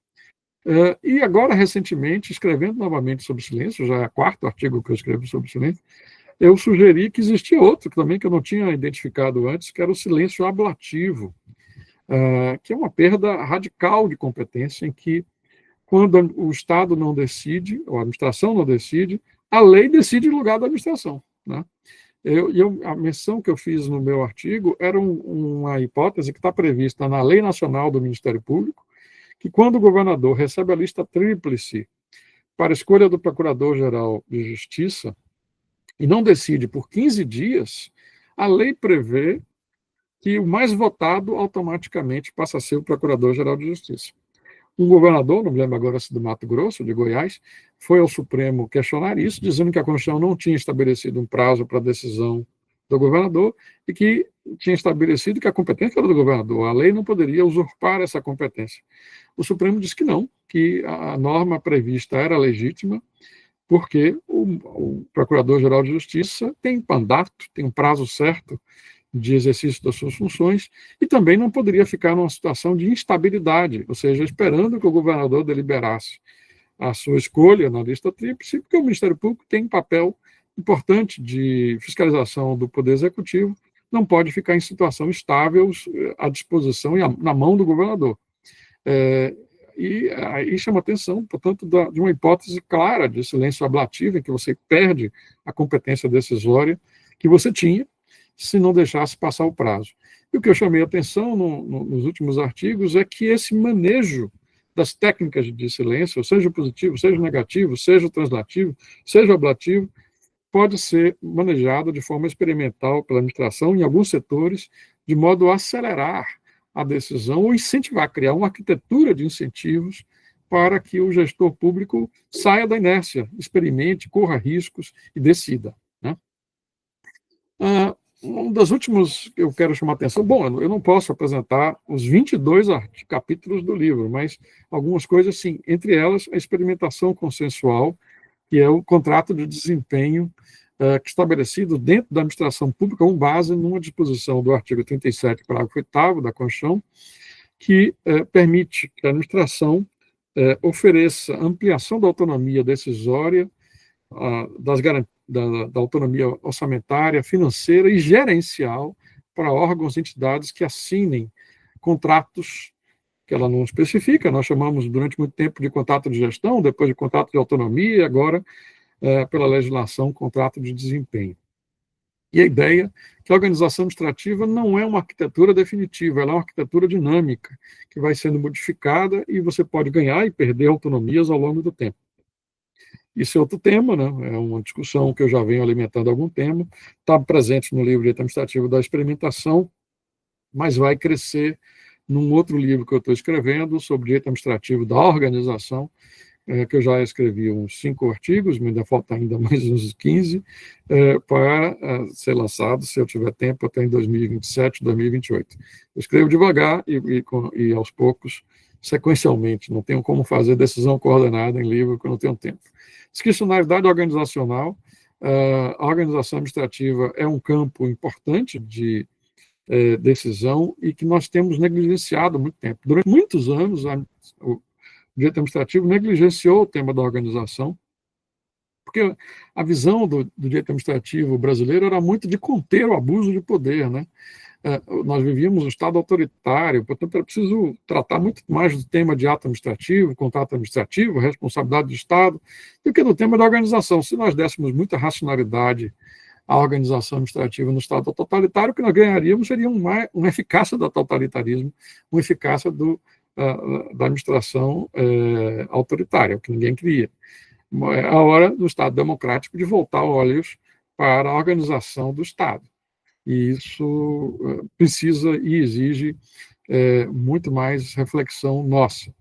E agora, recentemente, escrevendo novamente sobre silêncio, já é o quarto artigo que eu escrevo sobre silêncio, eu sugeri que existia outro também que eu não tinha identificado antes, que era o silêncio ablativo, que é uma perda radical de competência, em que, quando o Estado não decide, ou a administração não decide, a lei decide no lugar da administração, né? A menção que eu fiz no meu artigo era uma hipótese que está prevista na Lei Nacional do Ministério Público, que quando o governador recebe a lista tríplice para a escolha do Procurador-Geral de Justiça e não decide por 15 dias, a lei prevê que o mais votado automaticamente passa a ser o Procurador-Geral de Justiça. Um governador, não me lembro agora se do Mato Grosso, de Goiás, foi ao Supremo questionar isso, dizendo que a Constituição não tinha estabelecido um prazo para a decisão do governador e que tinha estabelecido que a competência era do governador, a lei não poderia usurpar essa competência. O Supremo disse que não, que a norma prevista era legítima, porque o Procurador-Geral de Justiça tem mandato, tem um prazo certo de exercício das suas funções, e também não poderia ficar numa situação de instabilidade, ou seja, esperando que o governador deliberasse a sua escolha na lista tríplice, porque o Ministério Público tem um papel importante de fiscalização do Poder Executivo, não pode ficar em situação estável à disposição e na mão do governador. E aí chama atenção, portanto, de uma hipótese clara de silêncio ablativo, em que você perde a competência decisória que você tinha se não deixasse passar o prazo. E o que eu chamei a atenção nos últimos artigos é que esse manejo das técnicas de silêncio, seja positivo, seja negativo, seja translativo, seja ablativo, pode ser manejado de forma experimental pela administração em alguns setores, de modo a acelerar a decisão ou incentivar, criar uma arquitetura de incentivos para que o gestor público saia da inércia, experimente, corra riscos e decida, né? Um dos últimos que eu quero chamar a atenção, bom, eu não posso apresentar os 22 capítulos do livro, mas algumas coisas sim, entre elas a experimentação consensual, que é o contrato de desempenho que estabelecido dentro da administração pública com base numa disposição do artigo 37, parágrafo 8º da Constituição, que permite que a administração ofereça ampliação da autonomia decisória, da autonomia orçamentária, financeira e gerencial para órgãos e entidades que assinem contratos que ela não especifica, nós chamamos durante muito tempo de contrato de gestão, depois de contrato de autonomia, e agora, pela legislação, contrato de desempenho. E a ideia é que a organização administrativa não é uma arquitetura definitiva, ela é uma arquitetura dinâmica, que vai sendo modificada e você pode ganhar e perder autonomias ao longo do tempo. Isso é outro tema, né? É uma discussão que eu já venho alimentando há algum tempo, está presente no livro de Direito Administrativo da Experimentação, mas vai crescer num outro livro que eu estou escrevendo sobre direito administrativo da organização, que eu já escrevi uns 5 artigos, me ainda falta ainda mais uns 15, para ser lançado, se eu tiver tempo, até em 2027, 2028. Eu escrevo devagar e aos poucos, sequencialmente, não tenho como fazer decisão coordenada em livro, porque eu não tenho tempo. Discricionalidade organizacional, a organização administrativa é um campo importante de decisão e que nós temos negligenciado há muito tempo. Durante muitos anos, o direito administrativo negligenciou o tema da organização, porque a visão do direito administrativo brasileiro era muito de conter o abuso de poder, né? Nós vivíamos um Estado autoritário, portanto, era preciso tratar muito mais do tema de ato administrativo, contrato administrativo, responsabilidade do Estado, do que do tema da organização. Se nós dessemos muita racionalidade à organização administrativa no Estado totalitário, o que nós ganharíamos seria uma eficácia do totalitarismo, uma eficácia da administração autoritária, o que ninguém queria. É a hora do Estado democrático de voltar olhos para a organização do Estado. E isso precisa e exige muito mais reflexão nossa.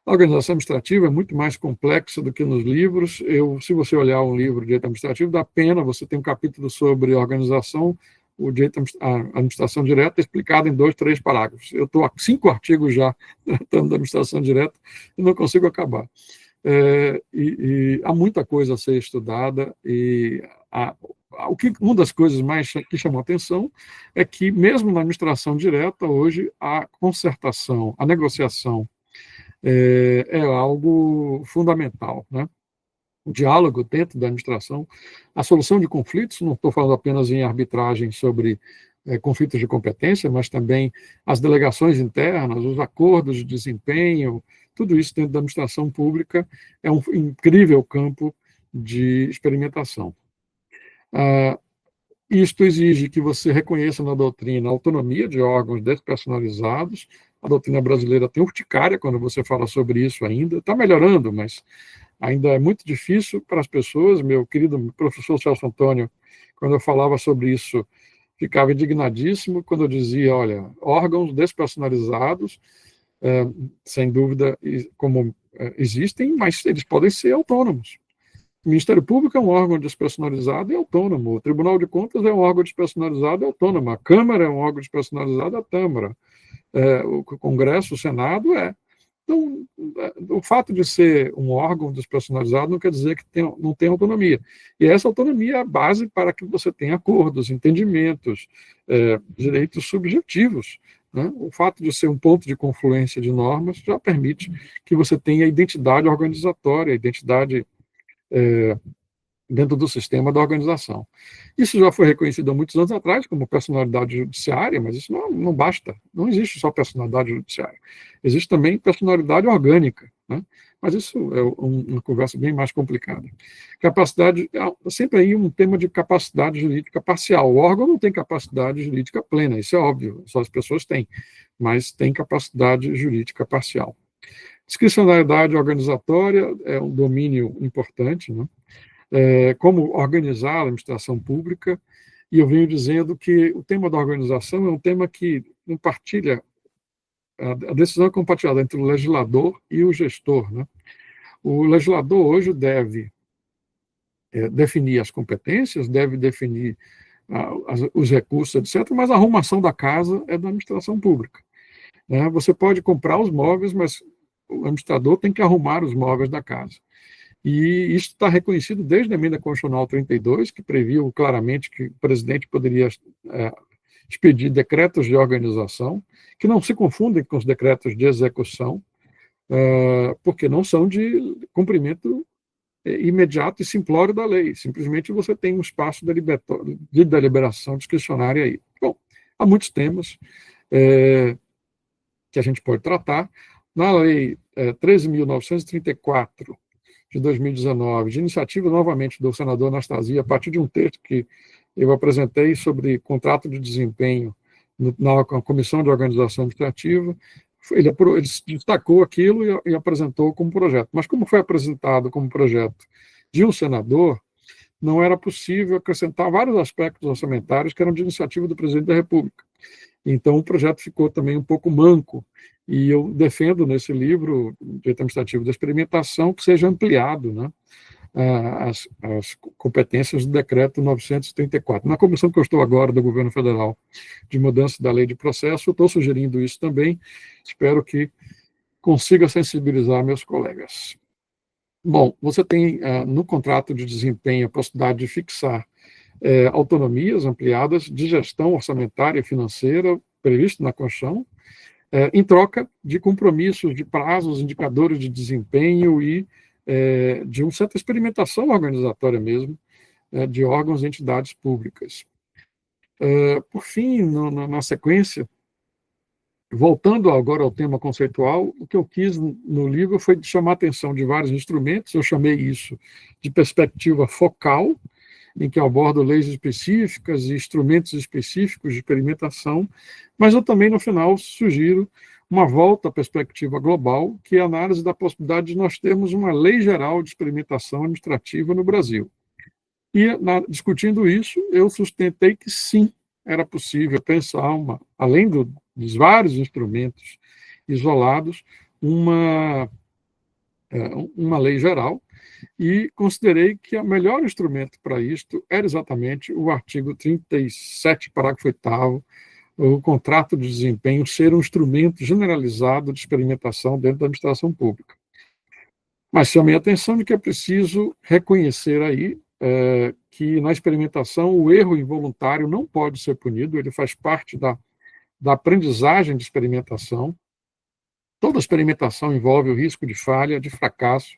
A organização administrativa é muito mais complexa do que nos livros. Se você olhar um livro de direito administrativo, dá pena, você tem um capítulo sobre organização, a administração direta, explicado em 2, 3 parágrafos. Eu estou há 5 artigos já tratando da administração direta e não consigo acabar. E há muita coisa a ser estudada e uma das coisas mais que chamou a atenção é que, mesmo na administração direta, hoje, a concertação, a negociação é algo fundamental, né? O diálogo dentro da administração, a solução de conflitos, não estou falando apenas em arbitragem sobre conflitos de competência, mas também as delegações internas, os acordos de desempenho, tudo isso dentro da administração pública é um incrível campo de experimentação. Isto exige que você reconheça na doutrina a autonomia de órgãos despersonalizados. A doutrina brasileira tem urticária quando você fala sobre isso ainda. Está melhorando, mas ainda é muito difícil para as pessoas. Meu querido professor Celso Antônio, quando eu falava sobre isso, ficava indignadíssimo quando eu dizia, olha, órgãos despersonalizados, sem dúvida, como existem, mas eles podem ser autônomos. O Ministério Público é um órgão despersonalizado e autônomo. O Tribunal de Contas é um órgão despersonalizado e autônomo. A Câmara é um órgão despersonalizado e a Câmara. O Congresso, o Senado é. Então, o fato de ser um órgão despersonalizado não quer dizer que não tem autonomia. E essa autonomia é a base para que você tenha acordos, entendimentos, direitos subjetivos, né? O fato de ser um ponto de confluência de normas já permite que você tenha identidade organizatória, identidade dentro do sistema da organização. Isso já foi reconhecido há muitos anos atrás como personalidade judiciária, mas isso não basta. Não existe só personalidade judiciária. Existe também personalidade orgânica, né? Mas isso é uma conversa bem mais complicada. Capacidade, sempre aí um tema de capacidade jurídica parcial. O órgão não tem capacidade jurídica plena, isso é óbvio, só as pessoas têm, mas tem capacidade jurídica parcial. Discricionariedade organizatória é um domínio importante, né? Como organizar a administração pública, e eu venho dizendo que o tema da organização é um tema que compartilha, a decisão é compartilhada entre o legislador e o gestor, né? O legislador hoje deve definir as competências, deve definir os recursos, etc., mas a arrumação da casa é da administração pública, né? Você pode comprar os móveis, mas o administrador tem que arrumar os móveis da casa. E isso está reconhecido desde a emenda constitucional 32, que previu claramente que o presidente poderia expedir decretos de organização, que não se confundem com os decretos de execução, porque não são de cumprimento imediato e simplório da lei. Simplesmente você tem um espaço de deliberação discricionária aí. Bom, há muitos temas que a gente pode tratar. Na lei 13.934, de 2019, de iniciativa novamente do senador Anastasia, a partir de um texto que eu apresentei sobre contrato de desempenho na Comissão de Organização Administrativa, ele destacou aquilo e apresentou como projeto. Mas como foi apresentado como projeto de um senador, não era possível acrescentar vários aspectos orçamentários que eram de iniciativa do presidente da República. Então, o projeto ficou também um pouco manco, e eu defendo nesse livro, Direito Administrativo da Experimentação, que seja ampliado, né, as competências do decreto 934. Na comissão que eu estou agora, do Governo Federal, de mudança da lei de processo, eu estou sugerindo isso também, espero que consiga sensibilizar meus colegas. Bom, você tem no contrato de desempenho a possibilidade de fixar autonomias ampliadas de gestão orçamentária e financeira previsto na Constituição, em troca de compromissos de prazos, indicadores de desempenho e de uma certa experimentação organizatória mesmo, de órgãos e entidades públicas. Por fim, na sequência, voltando agora ao tema conceitual, o que eu quis no livro foi chamar a atenção de vários instrumentos, eu chamei isso de perspectiva focal, em que eu abordo leis específicas e instrumentos específicos de experimentação, mas eu também, no final, sugiro uma volta à perspectiva global, que é a análise da possibilidade de nós termos uma lei geral de experimentação administrativa no Brasil. E, discutindo isso, eu sustentei que sim, era possível pensar, além dos vários instrumentos isolados, uma lei geral, e considerei que o melhor instrumento para isto era exatamente o artigo 37, parágrafo 8º, o contrato de desempenho ser um instrumento generalizado de experimentação dentro da administração pública. Mas chamei a atenção de que é preciso reconhecer aí que na experimentação o erro involuntário não pode ser punido, ele faz parte da aprendizagem de experimentação. Toda experimentação envolve o risco de falha, de fracasso.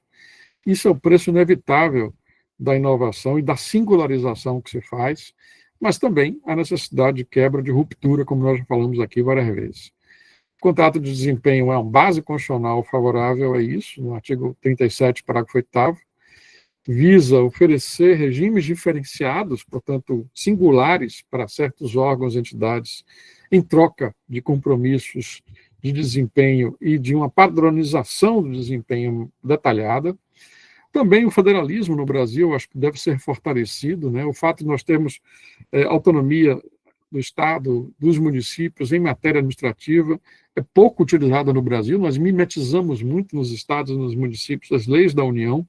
Isso é o preço inevitável da inovação e da singularização que se faz, mas também a necessidade de quebra, de ruptura, como nós já falamos aqui várias vezes. O contrato de desempenho é uma base constitucional favorável a isso, no artigo 37, parágrafo 8º, visa oferecer regimes diferenciados, portanto, singulares para certos órgãos e entidades, em troca de compromissos de desempenho e de uma padronização do desempenho detalhada. Também o federalismo no Brasil, acho que deve ser fortalecido, né? O fato de nós termos autonomia do Estado, dos municípios em matéria administrativa, é pouco utilizada no Brasil. Nós mimetizamos muito nos estados e nos municípios as leis da União,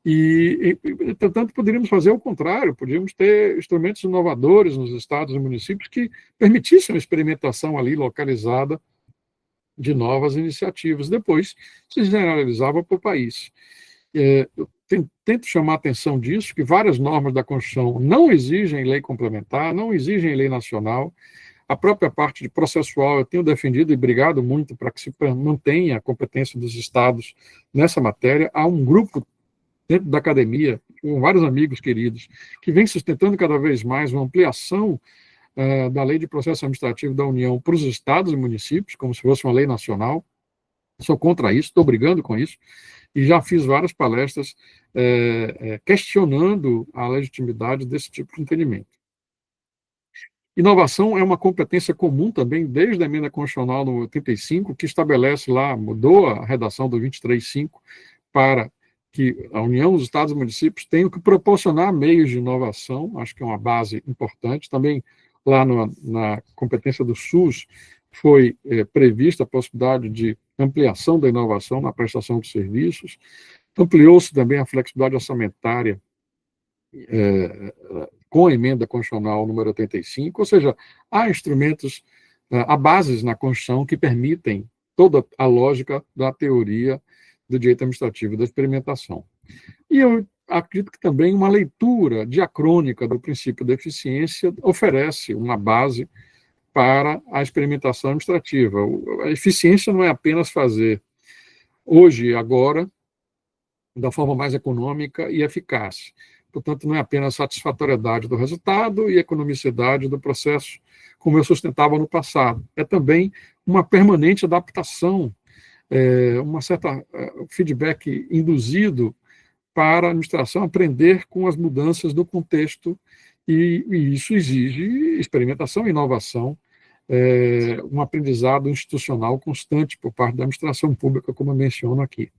e, portanto, poderíamos fazer o contrário, poderíamos ter instrumentos inovadores nos estados e municípios que permitissem a experimentação ali localizada de novas iniciativas. Depois se generalizava para o país. Eu tento chamar a atenção disso, que várias normas da Constituição não exigem lei complementar, não exigem lei nacional. A própria parte de processual eu tenho defendido e brigado muito para que se mantenha a competência dos estados nessa matéria. Há um grupo dentro da academia, com vários amigos queridos, que vem sustentando cada vez mais uma ampliação da Lei de Processo Administrativo da União para os estados e municípios, como se fosse uma lei nacional. Sou contra isso, estou brigando com isso, e já fiz várias palestras questionando a legitimidade desse tipo de entendimento. Inovação é uma competência comum também, desde a emenda constitucional no 85, que estabelece lá, mudou a redação do 23.5 para que a União, os estados e municípios tenham que proporcionar meios de inovação, acho que é uma base importante. Também lá na competência do SUS foi prevista a possibilidade de ampliação da inovação na prestação de serviços. Ampliou-se também a flexibilidade orçamentária com a emenda constitucional número 85, ou seja, há instrumentos, há bases na Constituição que permitem toda a lógica da teoria do direito administrativo da experimentação. E eu acredito que também uma leitura diacrônica do princípio da eficiência oferece uma base para a experimentação administrativa. A eficiência não é apenas fazer hoje e agora da forma mais econômica e eficaz. Portanto, não é apenas satisfatoriedade do resultado e economicidade do processo, como eu sustentava no passado. É também uma permanente adaptação, uma certa feedback induzido para a administração aprender com as mudanças do contexto, e isso exige experimentação e inovação, um aprendizado institucional constante por parte da administração pública, como eu menciono aqui.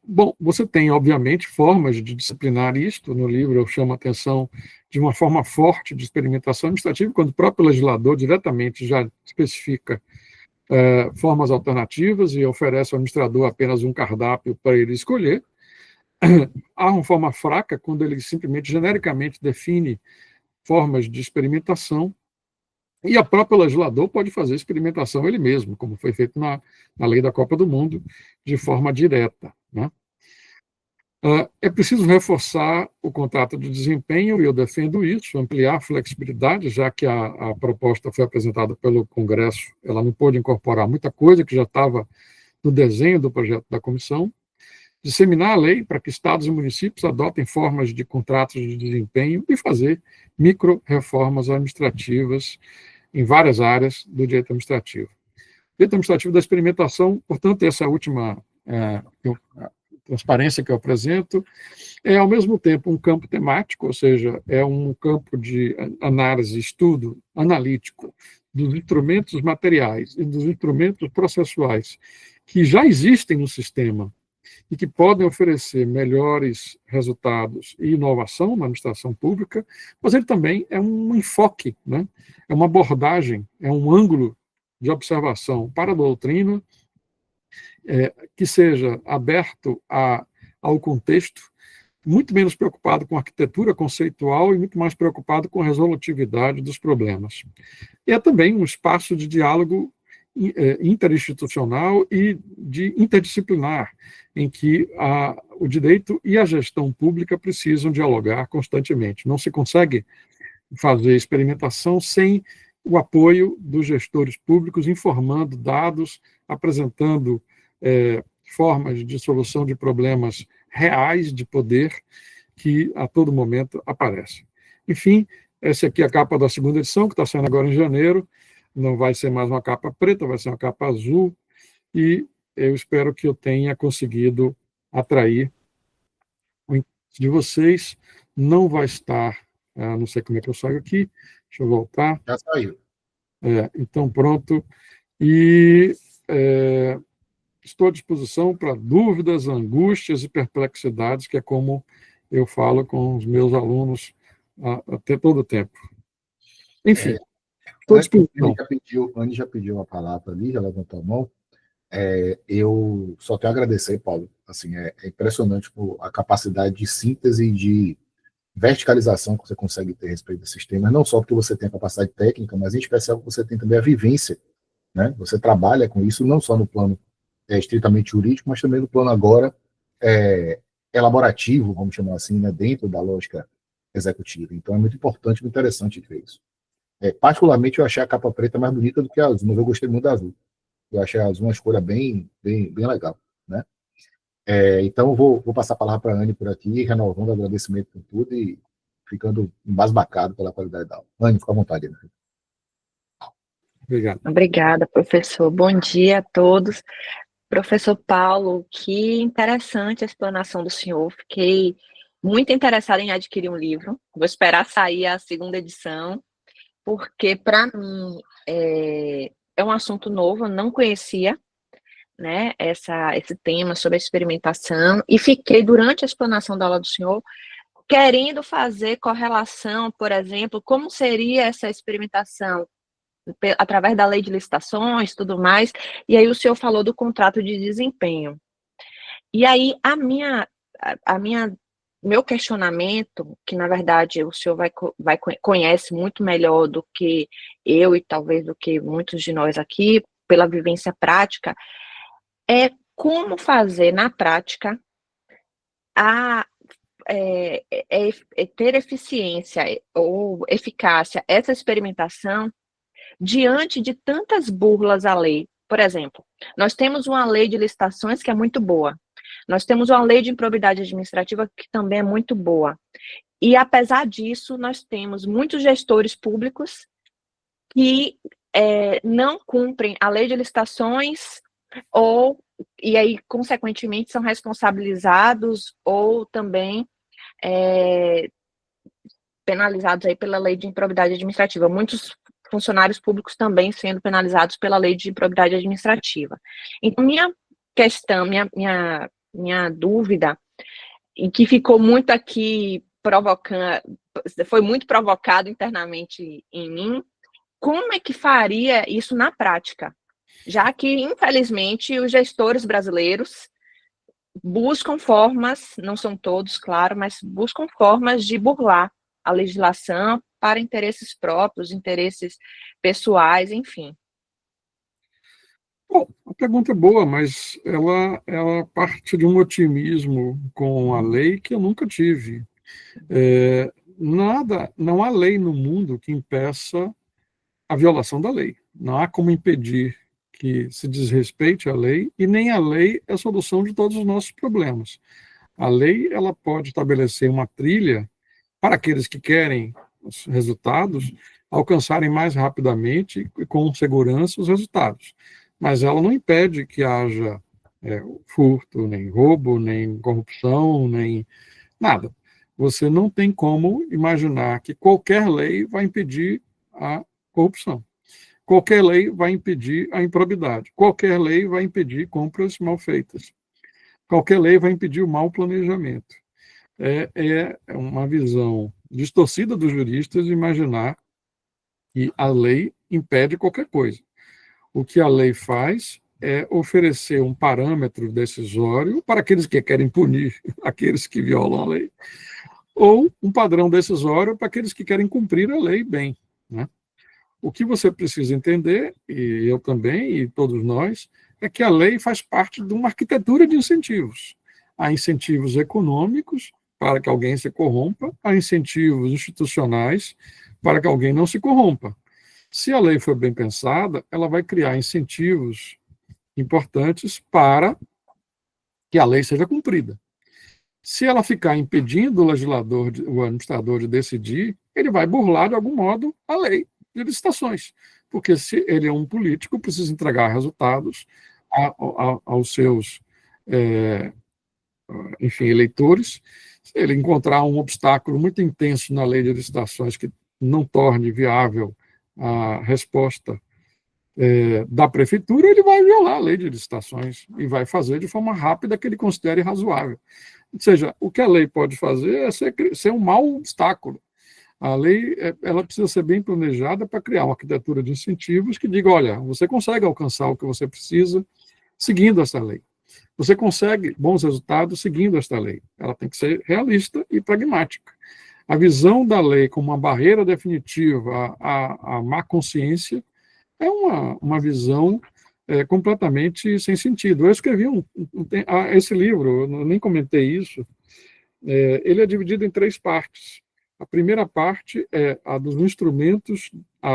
Bom, você tem, obviamente, formas de disciplinar isto. No livro eu chamo a atenção de uma forma forte de experimentação administrativa, quando o próprio legislador diretamente já especifica formas alternativas e oferece ao administrador apenas um cardápio para ele escolher. Há uma forma fraca, quando ele simplesmente, genericamente, define formas de experimentação, e o próprio legislador pode fazer experimentação ele mesmo, como foi feito na lei da Copa do Mundo, de forma direta, né? É preciso reforçar o contrato de desempenho, e eu defendo isso, ampliar a flexibilidade, já que a proposta foi apresentada pelo Congresso, ela não pôde incorporar muita coisa que já estava no desenho do projeto da comissão. Disseminar a lei para que estados e municípios adotem formas de contratos de desempenho e fazer micro-reformas administrativas em várias áreas do direito administrativo. O direito administrativo da experimentação, portanto, essa última transparência que eu apresento, é, ao mesmo tempo, um campo temático, ou seja, é um campo de análise, estudo analítico dos instrumentos materiais e dos instrumentos processuais que já existem no sistema e que podem oferecer melhores resultados e inovação na administração pública, mas ele também é um enfoque, né? É uma abordagem, é um ângulo de observação para a doutrina que seja aberto ao contexto, muito menos preocupado com a arquitetura conceitual e muito mais preocupado com a resolutividade dos problemas. E é também um espaço de diálogo interinstitucional e de interdisciplinar, em que o direito e a gestão pública precisam dialogar constantemente. Não se consegue fazer experimentação sem o apoio dos gestores públicos, informando dados, apresentando formas de solução de problemas reais de poder que a todo momento aparecem. Enfim, essa aqui é a capa da segunda edição, que está saindo agora em janeiro. Não vai ser mais uma capa preta, vai ser uma capa azul, e eu espero que eu tenha conseguido atrair o interesse de vocês. Não vai estar, não sei como é que eu saio aqui, deixa eu voltar. Já saiu. Então, pronto. E estou à disposição para dúvidas, angústias e perplexidades, que é como eu falo com os meus alunos até todo o tempo. Enfim, estou à disposição. Anne já pediu a palavra ali, já levantou a mão. Eu só tenho a agradecer, Paulo. Assim, é impressionante a capacidade de síntese e de verticalização que você consegue ter a respeito desses temas, não só porque você tem a capacidade técnica, mas em especial porque você tem também a vivência, né? Você trabalha com isso não só no plano estritamente jurídico, mas também no plano agora elaborativo, vamos chamar assim, né? Dentro da lógica executiva. Então é muito importante e muito interessante ver isso. Particularmente eu achei a capa preta mais bonita do que a azul, mas eu gostei muito da azul. Eu achei a azul uma escolha bem legal, né? Então, eu vou passar a palavra para a Anne por aqui, renovando o agradecimento por tudo e ficando embasbacado pela qualidade da aula. Anne, fica à vontade. Né? Obrigado. Obrigada, professor. Bom dia a todos. Professor Paulo, que interessante a explanação do senhor. Fiquei muito interessada em adquirir um livro. Vou esperar sair a segunda edição, porque, para mim, é um assunto novo, eu não conhecia, né, esse tema sobre a experimentação, e fiquei, durante a explanação da aula do senhor, querendo fazer correlação, por exemplo, como seria essa experimentação através da lei de licitações, tudo mais, e aí o senhor falou do contrato de desempenho. E aí meu questionamento, que na verdade o senhor conhece muito melhor do que eu e talvez do que muitos de nós aqui, pela vivência prática, é como fazer na prática ter eficiência ou eficácia essa experimentação diante de tantas burlas à lei. Por exemplo, nós temos uma lei de licitações que é muito boa, nós temos uma lei de improbidade administrativa que também é muito boa, e apesar disso, nós temos muitos gestores públicos que não cumprem a lei de licitações e aí, consequentemente, são responsabilizados ou também penalizados aí pela lei de improbidade administrativa. Muitos funcionários públicos também sendo penalizados pela lei de improbidade administrativa. Então, minha questão, minha dúvida, e que ficou muito aqui foi muito provocado internamente em mim, como é que faria isso na prática? Já que, infelizmente, os gestores brasileiros buscam formas, não são todos, claro, mas buscam formas de burlar a legislação para interesses próprios, interesses pessoais, enfim. Bom, a pergunta é boa, mas ela parte de um otimismo com a lei que eu nunca tive. Não há lei no mundo que impeça a violação da lei. Não há como impedir que se desrespeite a lei, e nem a lei é a solução de todos os nossos problemas. A lei, ela pode estabelecer uma trilha para aqueles que querem os resultados alcançarem mais rapidamente e com segurança os resultados. Mas ela não impede que haja furto, nem roubo, nem corrupção, nem nada. Você não tem como imaginar que qualquer lei vai impedir a corrupção. Qualquer lei vai impedir a improbidade. Qualquer lei vai impedir compras mal feitas. Qualquer lei vai impedir o mau planejamento. É uma visão distorcida dos juristas imaginar que a lei impede qualquer coisa. O que a lei faz é oferecer um parâmetro decisório para aqueles que querem punir aqueles que violam a lei, ou um padrão decisório para aqueles que querem cumprir a lei bem, né? O que você precisa entender, e eu também, e todos nós, é que a lei faz parte de uma arquitetura de incentivos. Há incentivos econômicos para que alguém se corrompa, há incentivos institucionais para que alguém não se corrompa. Se a lei for bem pensada, ela vai criar incentivos importantes para que a lei seja cumprida. Se ela ficar impedindo o legislador, o administrador de decidir, ele vai burlar de algum modo a lei de licitações, porque se ele é um político, precisa entregar resultados aos seus eleitores. Se ele encontrar um obstáculo muito intenso na lei de licitações que não torne viável a resposta da prefeitura, ele vai violar a lei de licitações e vai fazer de forma rápida que ele considere razoável. Ou seja, o que a lei pode fazer é ser um mau obstáculo. A lei ela precisa ser bem planejada para criar uma arquitetura de incentivos que diga, olha, você consegue alcançar o que você precisa seguindo essa lei. Você consegue bons resultados seguindo esta lei. Ela tem que ser realista e pragmática. A visão da lei como uma barreira definitiva à má consciência é uma visão completamente sem sentido. Eu escrevi esse livro, eu nem comentei isso, ele é dividido em 3 partes. A primeira parte é a dos instrumentos,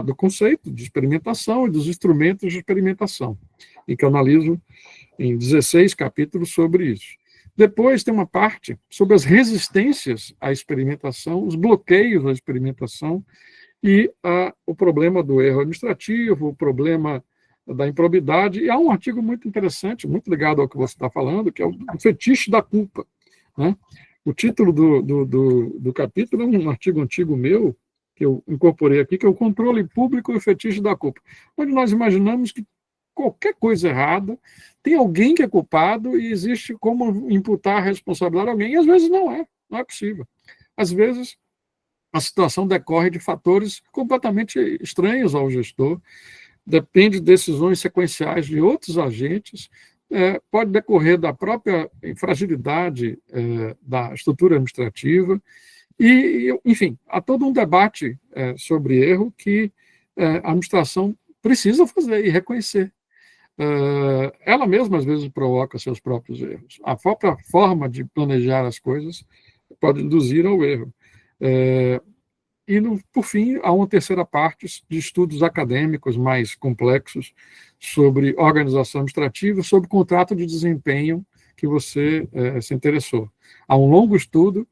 do conceito de experimentação e dos instrumentos de experimentação, em que eu analiso em 16 capítulos sobre isso. Depois tem uma parte sobre as resistências à experimentação, os bloqueios à experimentação e o problema do erro administrativo, o problema da improbidade. E há um artigo muito interessante, muito ligado ao que você está falando, que é o fetiche da culpa, né? O título do capítulo é um artigo antigo meu, que eu incorporei aqui, que é o controle público e o fetiche da culpa, onde nós imaginamos que qualquer coisa errada tem alguém que é culpado e existe como imputar a responsabilidade a alguém, e às vezes não é possível. Às vezes a situação decorre de fatores completamente estranhos ao gestor, depende de decisões sequenciais de outros agentes, pode decorrer da própria fragilidade da estrutura administrativa, e, enfim, há todo um debate sobre erro que a administração precisa fazer e reconhecer. Ela mesma, às vezes, provoca seus próprios erros. A própria forma de planejar as coisas pode induzir ao erro. E, por fim, há uma terceira parte de estudos acadêmicos mais complexos sobre organização administrativa, sobre contrato de desempenho que você se interessou. Há um longo estudo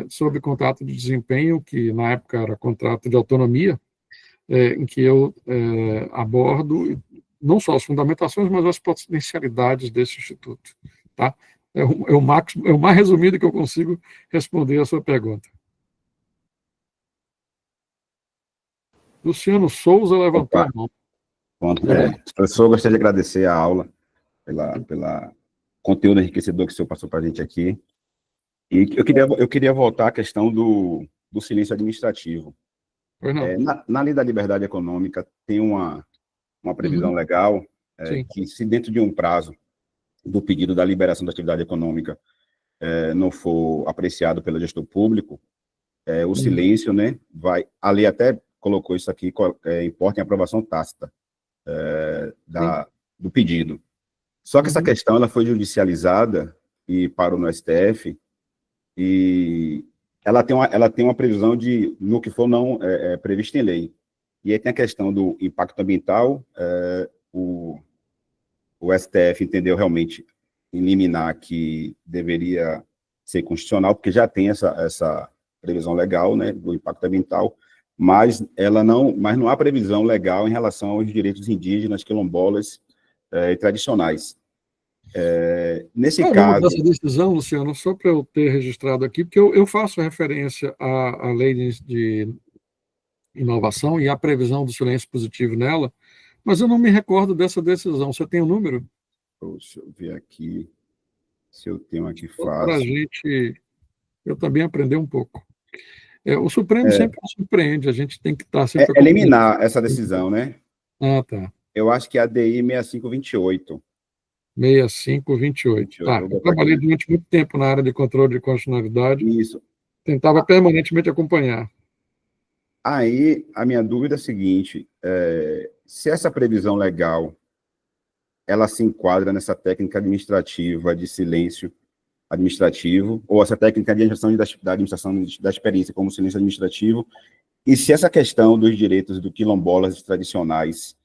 sobre contrato de desempenho, que na época era contrato de autonomia, em que eu abordo não só as fundamentações, mas as potencialidades desse instituto. Tá? É o mais resumido que eu consigo responder a sua pergunta. Luciano Souza levantou a mão. Professor, gostaria de agradecer a aula, pela conteúdo enriquecedor que o senhor passou para a gente aqui. E eu queria voltar à questão do silêncio administrativo. Pois não. Na Lei da Liberdade Econômica tem uma previsão legal que, se dentro de um prazo do pedido da liberação da atividade econômica não for apreciado pelo gestor público, o silêncio, né, a lei até colocou isso aqui, importa em aprovação tácita do pedido. Só que essa questão ela foi judicializada e parou no STF, e ela tem uma previsão no que for não previsto em lei. E aí tem a questão do impacto ambiental, o STF entendeu realmente em liminar que deveria ser constitucional, porque já tem essa previsão legal, né, do impacto ambiental, mas não há previsão legal em relação aos direitos indígenas, quilombolas e tradicionais. Nesse caso... dessa decisão, Luciano, só para eu ter registrado aqui, porque eu faço referência à lei de inovação e à previsão do silêncio positivo nela, mas eu não me recordo dessa decisão. Você tem o número? Deixa eu ver aqui, se eu tenho aqui fácil. Para a gente, eu também aprender um pouco. O Supremo sempre surpreende, a gente tem que estar sempre... eliminar essa decisão, né? Ah, tá. Eu acho que é a DI 6528. 6528. Tá, eu trabalhei durante muito tempo na área de controle de constitucionalidade. Isso. Tentava permanentemente acompanhar. Aí, a minha dúvida é a seguinte, se essa previsão legal, ela se enquadra nessa técnica administrativa de silêncio administrativo, ou essa técnica de administração da experiência como silêncio administrativo, e se essa questão dos direitos do quilombolas tradicionais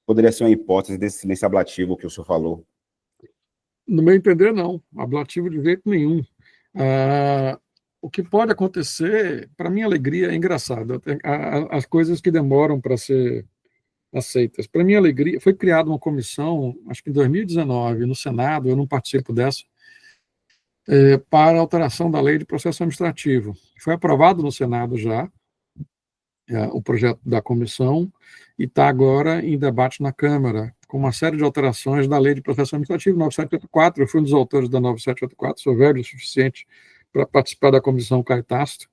poderia ser uma hipótese desse silêncio ablativo que o senhor falou? No meu entender, não. Ablativo de jeito nenhum. O que pode acontecer, para minha alegria, é engraçado. As coisas que demoram para ser aceitas. Para minha alegria, foi criada uma comissão, acho que em 2019, no Senado, eu não participo dessa, para alteração da lei de processo administrativo. Foi aprovado no Senado já, o projeto da comissão, e está agora em debate na Câmara, com uma série de alterações da lei de processo administrativo 9784. Eu fui um dos autores da 9784, sou velho o suficiente para participar da comissão Caetastro,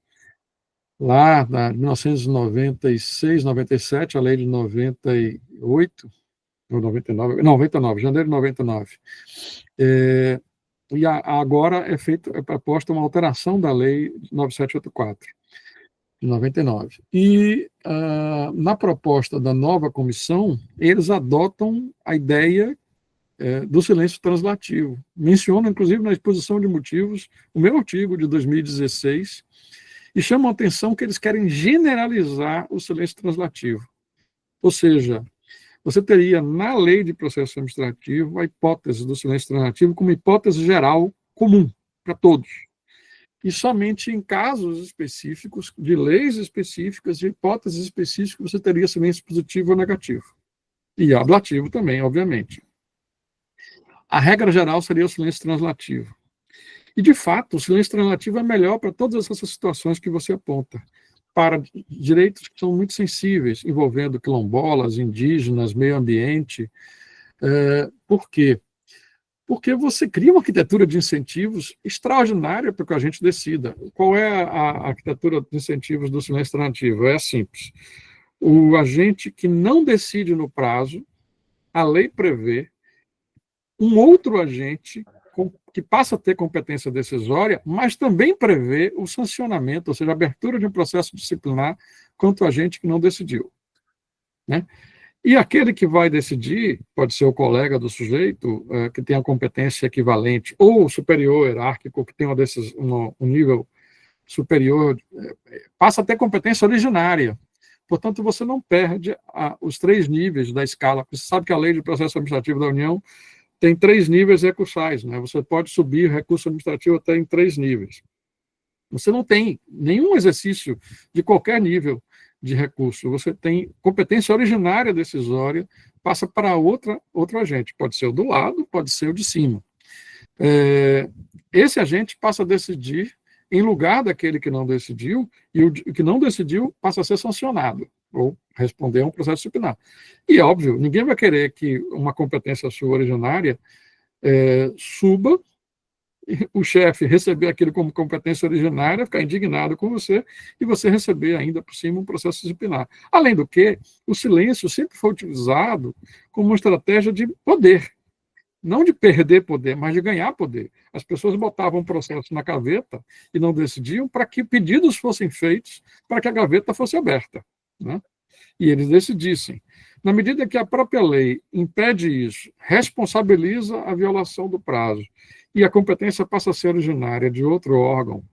lá de 1996, 97, a lei de 98, ou 99, janeiro de 99. E agora é proposta uma alteração da lei 9784, de 99. E na proposta da nova comissão, eles adotam a ideia do silêncio translativo. Mencionam, inclusive, na exposição de motivos, o meu artigo de 2016, e chamam a atenção que eles querem generalizar o silêncio translativo. Ou seja, você teria, na lei de processo administrativo, a hipótese do silêncio translativo como hipótese geral comum para todos. E somente em casos específicos, de leis específicas, de hipóteses específicas, você teria silêncio positivo ou negativo. E ablativo também, obviamente. A regra geral seria o silêncio translativo. E, de fato, o silêncio translativo é melhor para todas essas situações que você aponta. Para direitos que são muito sensíveis, envolvendo quilombolas, indígenas, meio ambiente. Por quê? Porque você cria uma arquitetura de incentivos extraordinária para que a gente decida. Qual é a arquitetura de incentivos do silêncio translativo? É simples. O agente que não decide no prazo, a lei prevê um outro agente que passa a ter competência decisória, mas também prevê o sancionamento, ou seja, a abertura de um processo disciplinar contra o agente que não decidiu. Né? E aquele que vai decidir, pode ser o colega do sujeito, que tem a competência equivalente, ou o superior hierárquico, que tem um nível superior, passa a ter competência originária. Portanto, você não perde os 3 níveis da escala. Você sabe que a Lei de Processo Administrativo da União tem 3 níveis recursais. Né? Você pode subir recurso administrativo até em 3 níveis. Você não tem nenhum exercício de qualquer nível de recurso. Você tem competência originária decisória, passa para outro agente. Pode ser o do lado, pode ser o de cima. Esse agente passa a decidir em lugar daquele que não decidiu, e o que não decidiu passa a ser sancionado, ou responder a um processo disciplinar. E, óbvio, ninguém vai querer que uma competência sua originária suba, o chefe receber aquilo como competência originária, ficar indignado com você, e você receber ainda por cima um processo disciplinar. Além do que, o silêncio sempre foi utilizado como uma estratégia de poder, não de perder poder, mas de ganhar poder. As pessoas botavam um processo na gaveta e não decidiam para que pedidos fossem feitos para que a gaveta fosse aberta, né? E eles decidissem. Na medida que a própria lei impede isso, responsabiliza a violação do prazo, e a competência passa a ser originária de outro órgão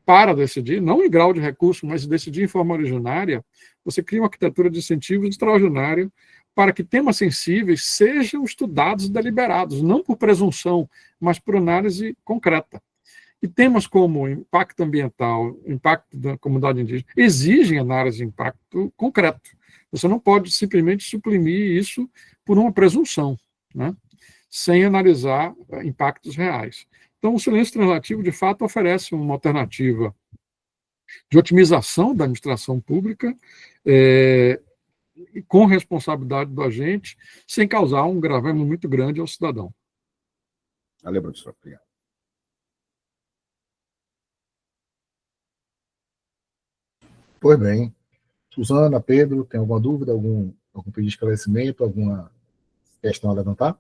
para decidir, não em grau de recurso, mas decidir em forma originária, você cria uma arquitetura de incentivos extraordinária para que temas sensíveis sejam estudados e deliberados, não por presunção, mas por análise concreta. E temas como impacto ambiental, impacto da comunidade indígena, exigem análise de impacto concreto. Você não pode simplesmente suprimir isso por uma presunção, né? Sem analisar impactos reais. Então, o silêncio translativo, de fato, oferece uma alternativa de otimização da administração pública, com responsabilidade do agente, sem causar um agravamento muito grande ao cidadão. Valeu, professor. Obrigado. Pois bem. Suzana, Pedro, tem alguma dúvida, algum pedido de esclarecimento, alguma questão a levantar?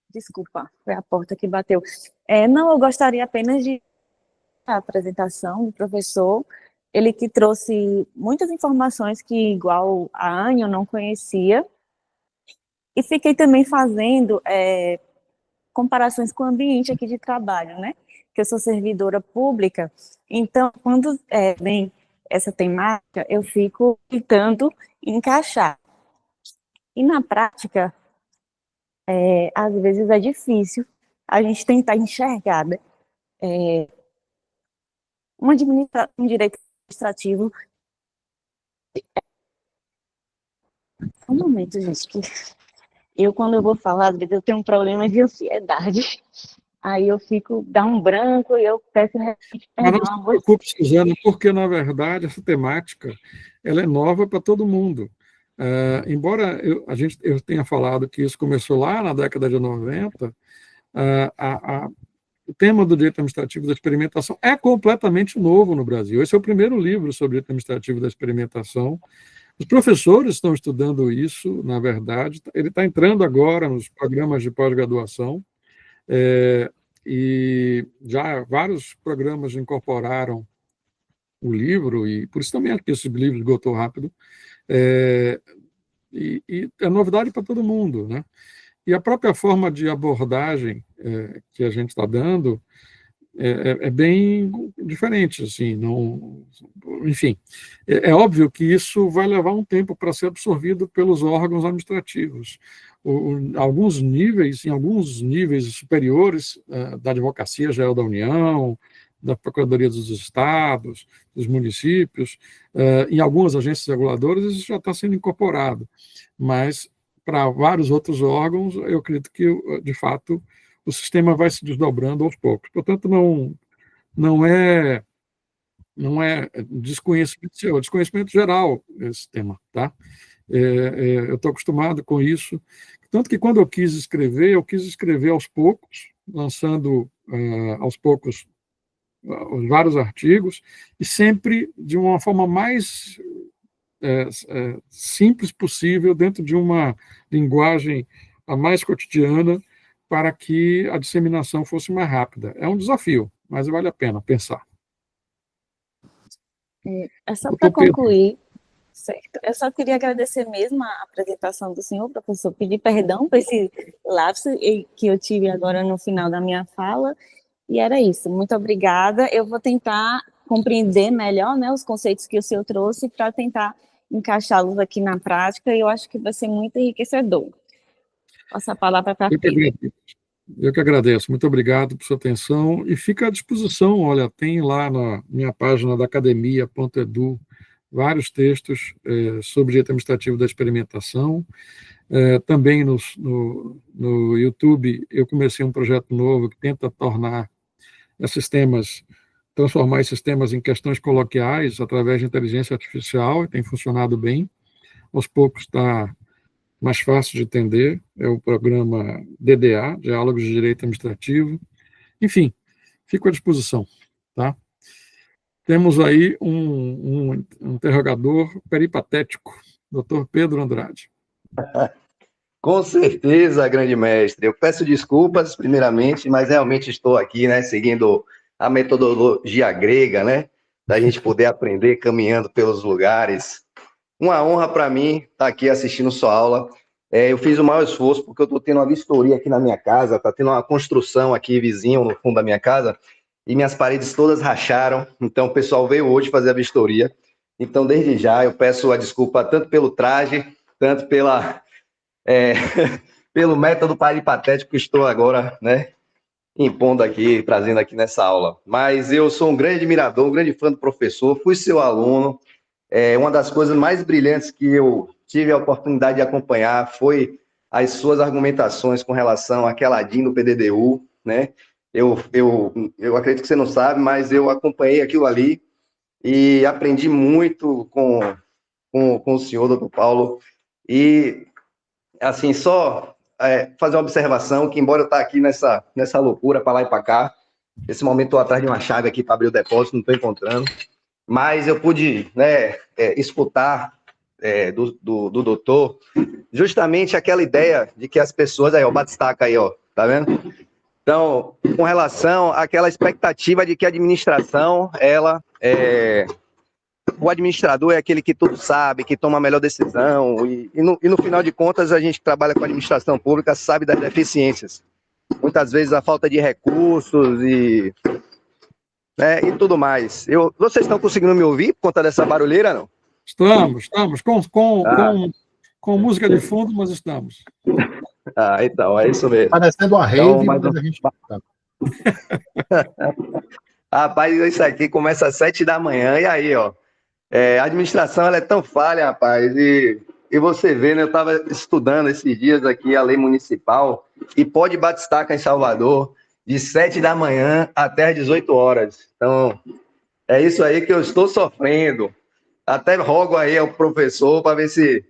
Desculpa, foi a porta que bateu. Não, eu gostaria apenas de a apresentação do professor, ele que trouxe muitas informações que, igual a Anne, eu não conhecia, e fiquei também fazendo comparações com o ambiente aqui de trabalho, né? Que eu sou servidora pública, então, quando vem essa temática, eu fico tentando encaixar. E na prática, às vezes é difícil a gente tentar enxergar um direito administrativo. Um momento, gente, que quando eu vou falar, às vezes eu tenho um problema de ansiedade, aí eu fico, dá um branco e eu peço realmente perdão. Mas não se preocupe, Suzana, porque, na verdade, essa temática ela é nova para todo mundo. Embora eu tenha falado que isso começou lá na década de 90, o tema do direito administrativo da experimentação é completamente novo no Brasil. Esse é o primeiro livro sobre direito administrativo da experimentação. Os professores estão estudando isso, na verdade. Ele está entrando agora nos programas de pós-graduação, e já vários programas incorporaram o livro, e por isso também é que esse livro esgotou rápido. E é novidade para todo mundo, né? E a própria forma de abordagem que a gente está dando é bem diferente, assim, não, enfim, é óbvio que isso vai levar um tempo para ser absorvido pelos órgãos administrativos. alguns níveis, em alguns níveis superiores da Advocacia Geral da União, da Procuradoria dos Estados, dos municípios, em algumas agências reguladoras, isso já está sendo incorporado. Mas, para vários outros órgãos, eu acredito que, de fato, o sistema vai se desdobrando aos poucos. Portanto, não é desconhecimento seu, é desconhecimento geral esse tema, tá? Eu estou acostumado com isso, tanto que quando eu quis escrever aos poucos, lançando aos poucos vários artigos, e sempre de uma forma mais simples possível, dentro de uma linguagem a mais cotidiana, para que a disseminação fosse mais rápida. É um desafio, mas vale a pena pensar. É só para concluir, certo? Eu só queria agradecer mesmo a apresentação do senhor, professor, pedir perdão por esse lapso que eu tive agora no final da minha fala, e era isso. Muito obrigada. Eu vou tentar compreender melhor, né, os conceitos que o senhor trouxe para tentar encaixá-los aqui na prática, e eu acho que vai ser muito enriquecedor. Passo a palavra para a Pedro. Eu que agradeço, muito obrigado por sua atenção, e fica à disposição, olha, tem lá na minha página da academia.edu vários textos sobre direito administrativo da experimentação, também no YouTube eu comecei um projeto novo que tenta transformar esses temas em questões coloquiais através de inteligência artificial, e tem funcionado bem, aos poucos está mais fácil de entender, é o programa DDA, Diálogos de Direito Administrativo. Enfim, fico à disposição. Tá? Temos aí um interrogador peripatético, Dr. Pedro Andrade. Com certeza, grande mestre. Eu peço desculpas, primeiramente, mas realmente estou aqui, né, seguindo a metodologia grega, né, da gente poder aprender caminhando pelos lugares. Uma honra para mim estar aqui assistindo sua aula. Eu fiz o maior esforço, porque eu estou tendo uma vistoria aqui na minha casa, está tendo uma construção aqui vizinho no fundo da minha casa, e minhas paredes todas racharam, então o pessoal veio hoje fazer a vistoria. Então, desde já, eu peço a desculpa tanto pelo traje, tanto pelo método peripatético que estou agora, né, impondo aqui, trazendo aqui nessa aula. Mas eu sou um grande admirador, um grande fã do professor, fui seu aluno. Uma das coisas mais brilhantes que eu tive a oportunidade de acompanhar foi as suas argumentações com relação àquela DIN do PDDU, né? Eu acredito que você não sabe, mas eu acompanhei aquilo ali e aprendi muito com o senhor, doutor Paulo. E, assim, só fazer uma observação, que embora eu estou aqui nessa loucura para lá e para cá, nesse momento estou atrás de uma chave aqui para abrir o depósito, não estou encontrando, mas eu pude, né, escutar do doutor justamente aquela ideia de que as pessoas... Aí, ó, o batistaca aí, ó, tá vendo? Então, com relação àquela expectativa de que a administração, o administrador é aquele que tudo sabe, que toma a melhor decisão, e no final de contas, a gente que trabalha com administração pública sabe das deficiências. Muitas vezes a falta de recursos e tudo mais. Vocês estão conseguindo me ouvir por conta dessa barulheira, não? Estamos, com música de fundo, mas estamos. Então, é isso mesmo. Parecendo uma rave, mas a gente... Rapaz, isso aqui começa às 7 da manhã, e aí, ó, a administração, ela é tão falha, rapaz, e você vê, né, eu estava estudando esses dias aqui a lei municipal, e pode batistaca em Salvador, de 7 da manhã até às 18 horas. Então, é isso aí que eu estou sofrendo. Até rogo aí ao professor para ver se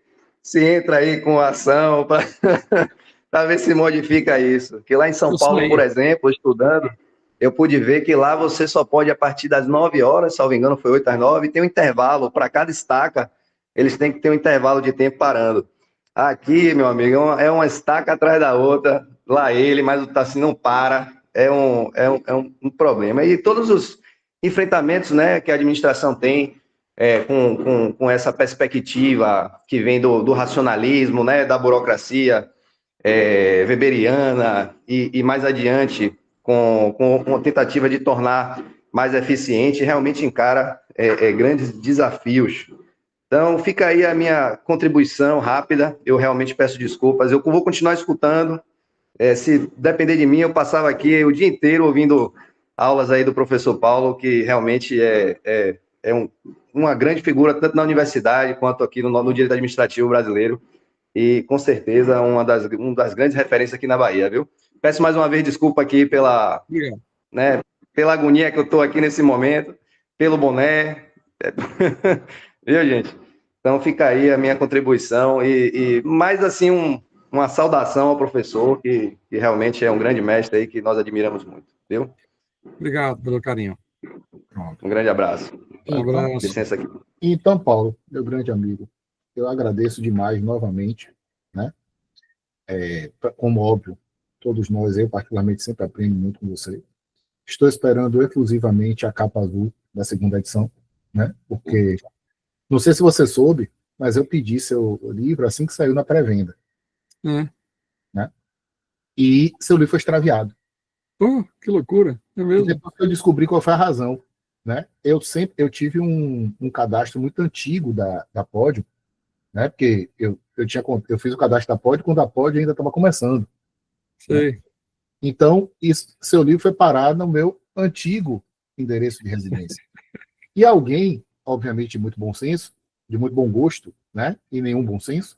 entra aí com ação, para ver se modifica isso. Que lá em São Paulo, por exemplo, estudando, eu pude ver que lá você só pode, a partir das 9 horas, salvo engano, foi 8 às 9, tem um intervalo. Para cada estaca, eles têm que ter um intervalo de tempo parando. Aqui, meu amigo, é uma estaca atrás da outra, lá mas assim, não para, é um problema. E todos os enfrentamentos, né, que a administração tem com essa perspectiva que vem do racionalismo, né, da burocracia weberiana e mais adiante, com uma tentativa de tornar mais eficiente, realmente encara grandes desafios. Então, fica aí a minha contribuição rápida. Eu realmente peço desculpas. Eu vou continuar escutando. Se depender de mim, eu passava aqui o dia inteiro ouvindo aulas aí do professor Paulo, que realmente é uma grande figura, tanto na universidade quanto aqui no direito administrativo brasileiro. E, com certeza, uma das grandes referências aqui na Bahia, viu? Peço mais uma vez desculpa aqui pela agonia que eu estou aqui nesse momento, pelo boné. Viu, gente? Então, fica aí a minha contribuição e mais assim, uma saudação ao professor, que realmente é um grande mestre aí, que nós admiramos muito, viu? Obrigado pelo carinho. Um grande abraço. Um abraço. Licença aqui. Então, Paulo, meu grande amigo, eu agradeço demais novamente, né? Como óbvio, todos nós, eu particularmente sempre aprendo muito com você. Estou esperando exclusivamente a capa azul da segunda edição, né? Porque, não sei se você soube, mas eu pedi seu livro assim que saiu na pré-venda. Né? E seu livro foi extraviado. Que loucura, é mesmo? E depois eu descobri qual foi a razão. Né? Eu tive um cadastro muito antigo da Pódio, né? Porque eu fiz o cadastro da Pódio quando a Pódio ainda estava começando. Sei. Né? Então, seu livro foi parar no meu antigo endereço de residência. E alguém, obviamente de muito bom senso, de muito bom gosto, né? E nenhum bom senso,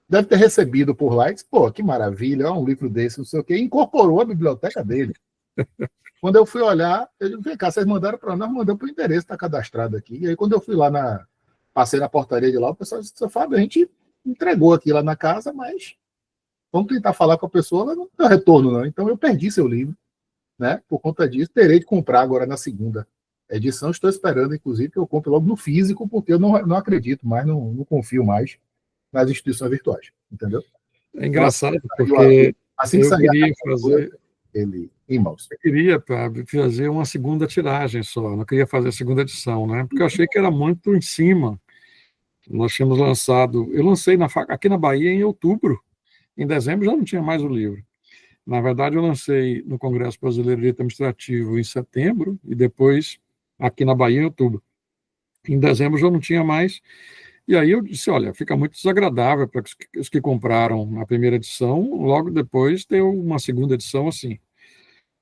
deve ter recebido por lá e disse, pô, que maravilha, um livro desse, não sei o quê, e incorporou a biblioteca dele. Quando eu fui olhar, eu disse, vem cá, vocês mandaram para nós, mandamos para o endereço, está cadastrado aqui. E aí, quando eu fui lá, passei na portaria de lá, o pessoal disse, Fábio, a gente entregou aqui lá na casa, mas vamos tentar falar com a pessoa, ela não deu retorno, não. Então, eu perdi seu livro, né? Por conta disso, terei de comprar agora na segunda edição. Estou esperando, inclusive, que eu compre logo no físico, porque eu não acredito mais, não confio mais nas instituições virtuais, entendeu? É engraçado, porque assim que eu queria fazer... ele em mãos. Eu queria, Fábio, fazer uma segunda tiragem só, não queria fazer a segunda edição, né? Porque eu achei que era muito em cima. Nós tínhamos lançado... Eu lancei aqui na Bahia em outubro. Em dezembro já não tinha mais o livro. Na verdade, eu lancei no Congresso Brasileiro de Direito Administrativo em setembro e depois aqui na Bahia em outubro. Em dezembro já não tinha mais. E aí eu disse, olha, fica muito desagradável para os que compraram a primeira edição, logo depois ter uma segunda edição assim.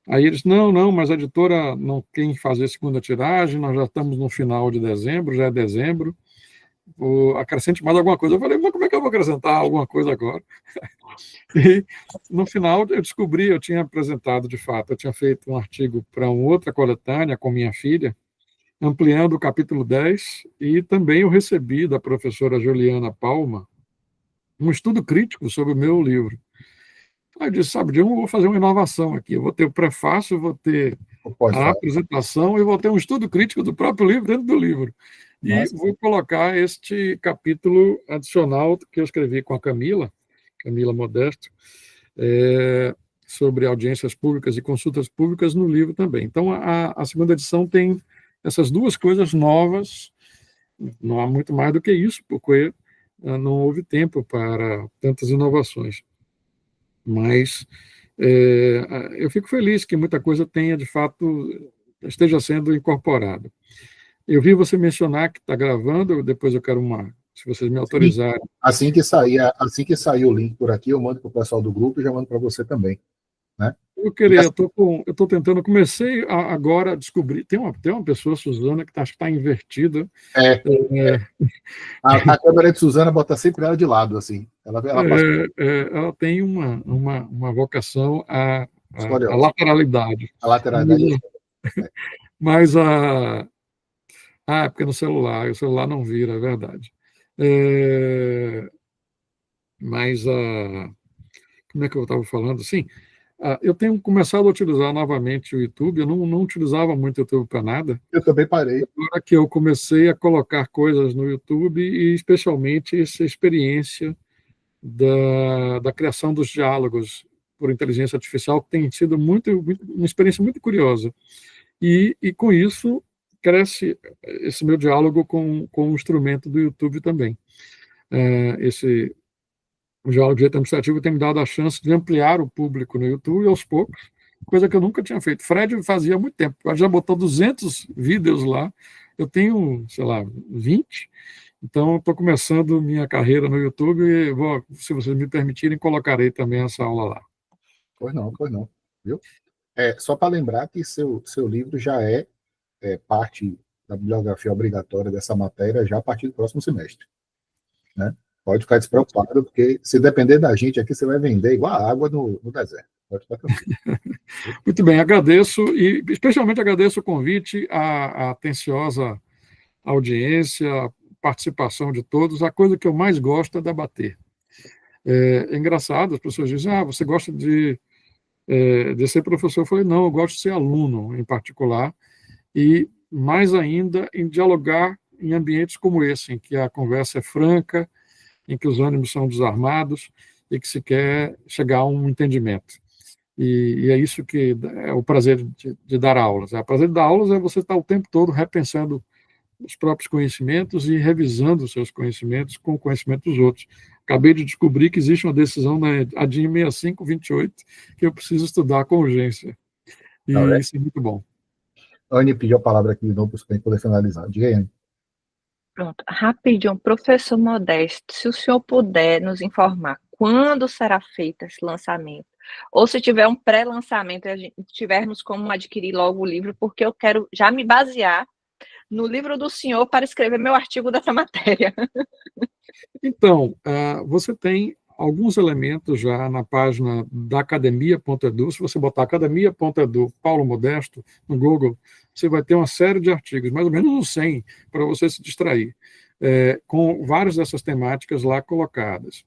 Aí eles, não, mas a editora não tem que fazer segunda tiragem, nós já estamos no final de dezembro, já é dezembro, acrescente mais alguma coisa. Eu falei, mas como é que eu vou acrescentar alguma coisa agora? E no final eu descobri, eu tinha apresentado de fato, eu tinha feito um artigo para uma outra coletânea com minha filha, ampliando o capítulo 10, e também eu recebi da professora Juliana Palma um estudo crítico sobre o meu livro. Aí eu disse, sabe, eu vou fazer uma inovação aqui, eu vou ter o prefácio, eu vou ter a apresentação e vou ter um estudo crítico do próprio livro dentro do livro. E vou colocar este capítulo adicional que eu escrevi com a Camila Modesto, sobre audiências públicas e consultas públicas no livro também. Então, a segunda edição tem essas duas coisas novas, não há muito mais do que isso, porque não houve tempo para tantas inovações. Mas eu fico feliz que muita coisa tenha, de fato, esteja sendo incorporada. Eu vi você mencionar que está gravando, depois eu quero se vocês me autorizarem. Assim que sair o link por aqui, eu mando para o pessoal do grupo e já mando para você também. Né? Eu estou tentando, comecei agora a descobrir, tem uma pessoa, Suzana, que está invertida. A câmera de Suzana bota sempre ela de lado, assim. Ela tem uma vocação à lateralidade. A lateralidade. Mas porque no celular, o celular não vira, é verdade. Mas como é que eu estava falando? Sim, eu tenho começado a utilizar novamente o YouTube, eu não utilizava muito o YouTube para nada. Eu também parei. Agora que eu comecei a colocar coisas no YouTube, e especialmente essa experiência da criação dos diálogos por inteligência artificial, que tem sido uma experiência muito curiosa. E com isso, cresce esse meu diálogo com o instrumento do YouTube também. O diálogo de direito administrativo tem me dado a chance de ampliar o público no YouTube aos poucos, coisa que eu nunca tinha feito. Fred fazia há muito tempo, já botou 200 vídeos lá, eu tenho, sei lá, 20, Então, estou começando minha carreira no YouTube e vou, se vocês me permitirem, colocarei também essa aula lá. Pois não, viu? Só para lembrar que seu livro já é parte da bibliografia obrigatória dessa matéria já a partir do próximo semestre, né? Pode ficar despreocupado, porque se depender da gente aqui, você vai vender igual a água no deserto. Pode ficar tranquilo. Muito bem, agradeço, e especialmente agradeço o convite, a atenciosa audiência, a participação de todos. A coisa que eu mais gosto é debater. É engraçado, as pessoas dizem, você gosta de ser professor? Eu falei, não, eu gosto de ser aluno, em particular, e mais ainda em dialogar em ambientes como esse, em que a conversa é franca, em que os ânimos são desarmados e que se quer chegar a um entendimento. E é isso que é o prazer de dar aulas. O prazer de dar aulas é você estar o tempo todo repensando os próprios conhecimentos e revisando os seus conhecimentos com o conhecimento dos outros. Acabei de descobrir que existe uma decisão na ADIM 6528 que eu preciso estudar com urgência. E isso é muito bom. Anne pediu a palavra aqui de novo para a gente poder finalizar. Diga aí, Anne. Pronto, rapidinho, professor Modesto, se o senhor puder nos informar quando será feito esse lançamento, ou se tiver um pré-lançamento e tivermos como adquirir logo o livro, porque eu quero já me basear no livro do senhor para escrever meu artigo dessa matéria. Então, você tem alguns elementos já na página da academia.edu. Se você botar academia.edu Paulo Modesto no Google, você vai ter uma série de artigos, mais ou menos uns 100, para você se distrair, com várias dessas temáticas lá colocadas.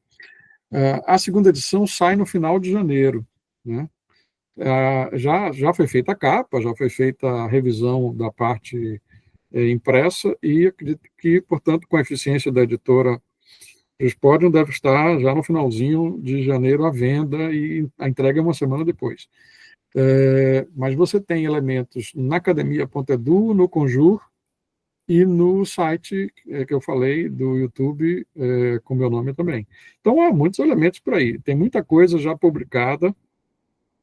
A segunda edição sai no final de janeiro, né? Já foi feita a capa, já foi feita a revisão da parte impressa e acredito que, portanto, com a eficiência da editora Juspodium, deve estar já no finalzinho de janeiro à venda e a entrega é uma semana depois. Mas você tem elementos na academia.edu, no Conjur e no site que eu falei do YouTube com meu nome também. Então, há muitos elementos por aí. Tem muita coisa já publicada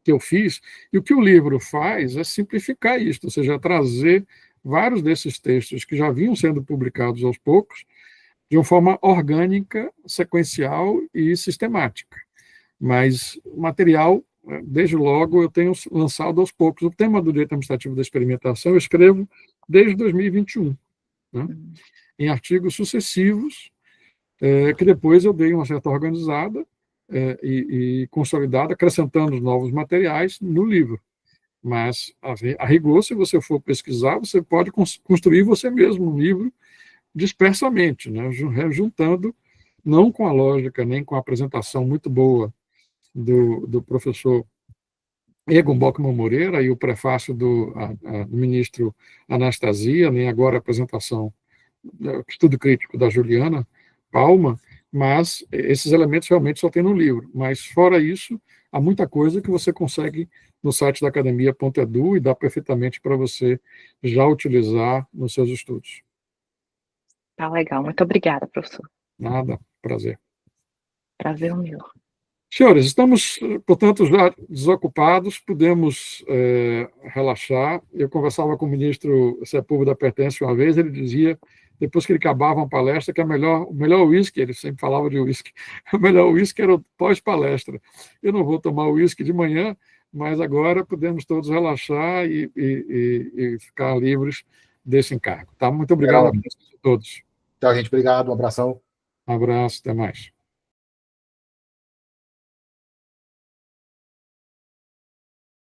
que eu fiz, e o que o livro faz é simplificar isso, ou seja, trazer vários desses textos que já vinham sendo publicados aos poucos, de uma forma orgânica, sequencial e sistemática. Mas o material, desde logo, eu tenho lançado aos poucos. O tema do direito administrativo da experimentação eu escrevo desde 2021, né? Em artigos sucessivos, que depois eu dei uma certa organizada e consolidada, acrescentando novos materiais no livro. Mas, a rigor, se você for pesquisar, você pode construir você mesmo um livro dispersamente, né, juntando, não com a lógica, nem com a apresentação muito boa do professor Egon Bockmann Moreira e o prefácio do ministro Anastasia, nem agora a apresentação do estudo crítico da Juliana Palma, mas esses elementos realmente só tem no livro. Mas, fora isso, há muita coisa que você consegue no site da academia.edu e dá perfeitamente para você já utilizar nos seus estudos. Tá legal, muito obrigada, professor. Nada, prazer. Prazer o meu. Senhores, estamos, portanto, já desocupados, podemos relaxar. Eu conversava com o ministro Sepúlveda Pertence uma vez, ele dizia, depois que ele acabava uma palestra, que o melhor uísque, ele sempre falava de uísque, o melhor uísque era o pós-palestra. Eu não vou tomar uísque de manhã, mas agora podemos todos relaxar e ficar livres desse encargo. Tá? Muito obrigado a todos. Tchau, gente. Obrigado. Um abração. Um abraço, até mais.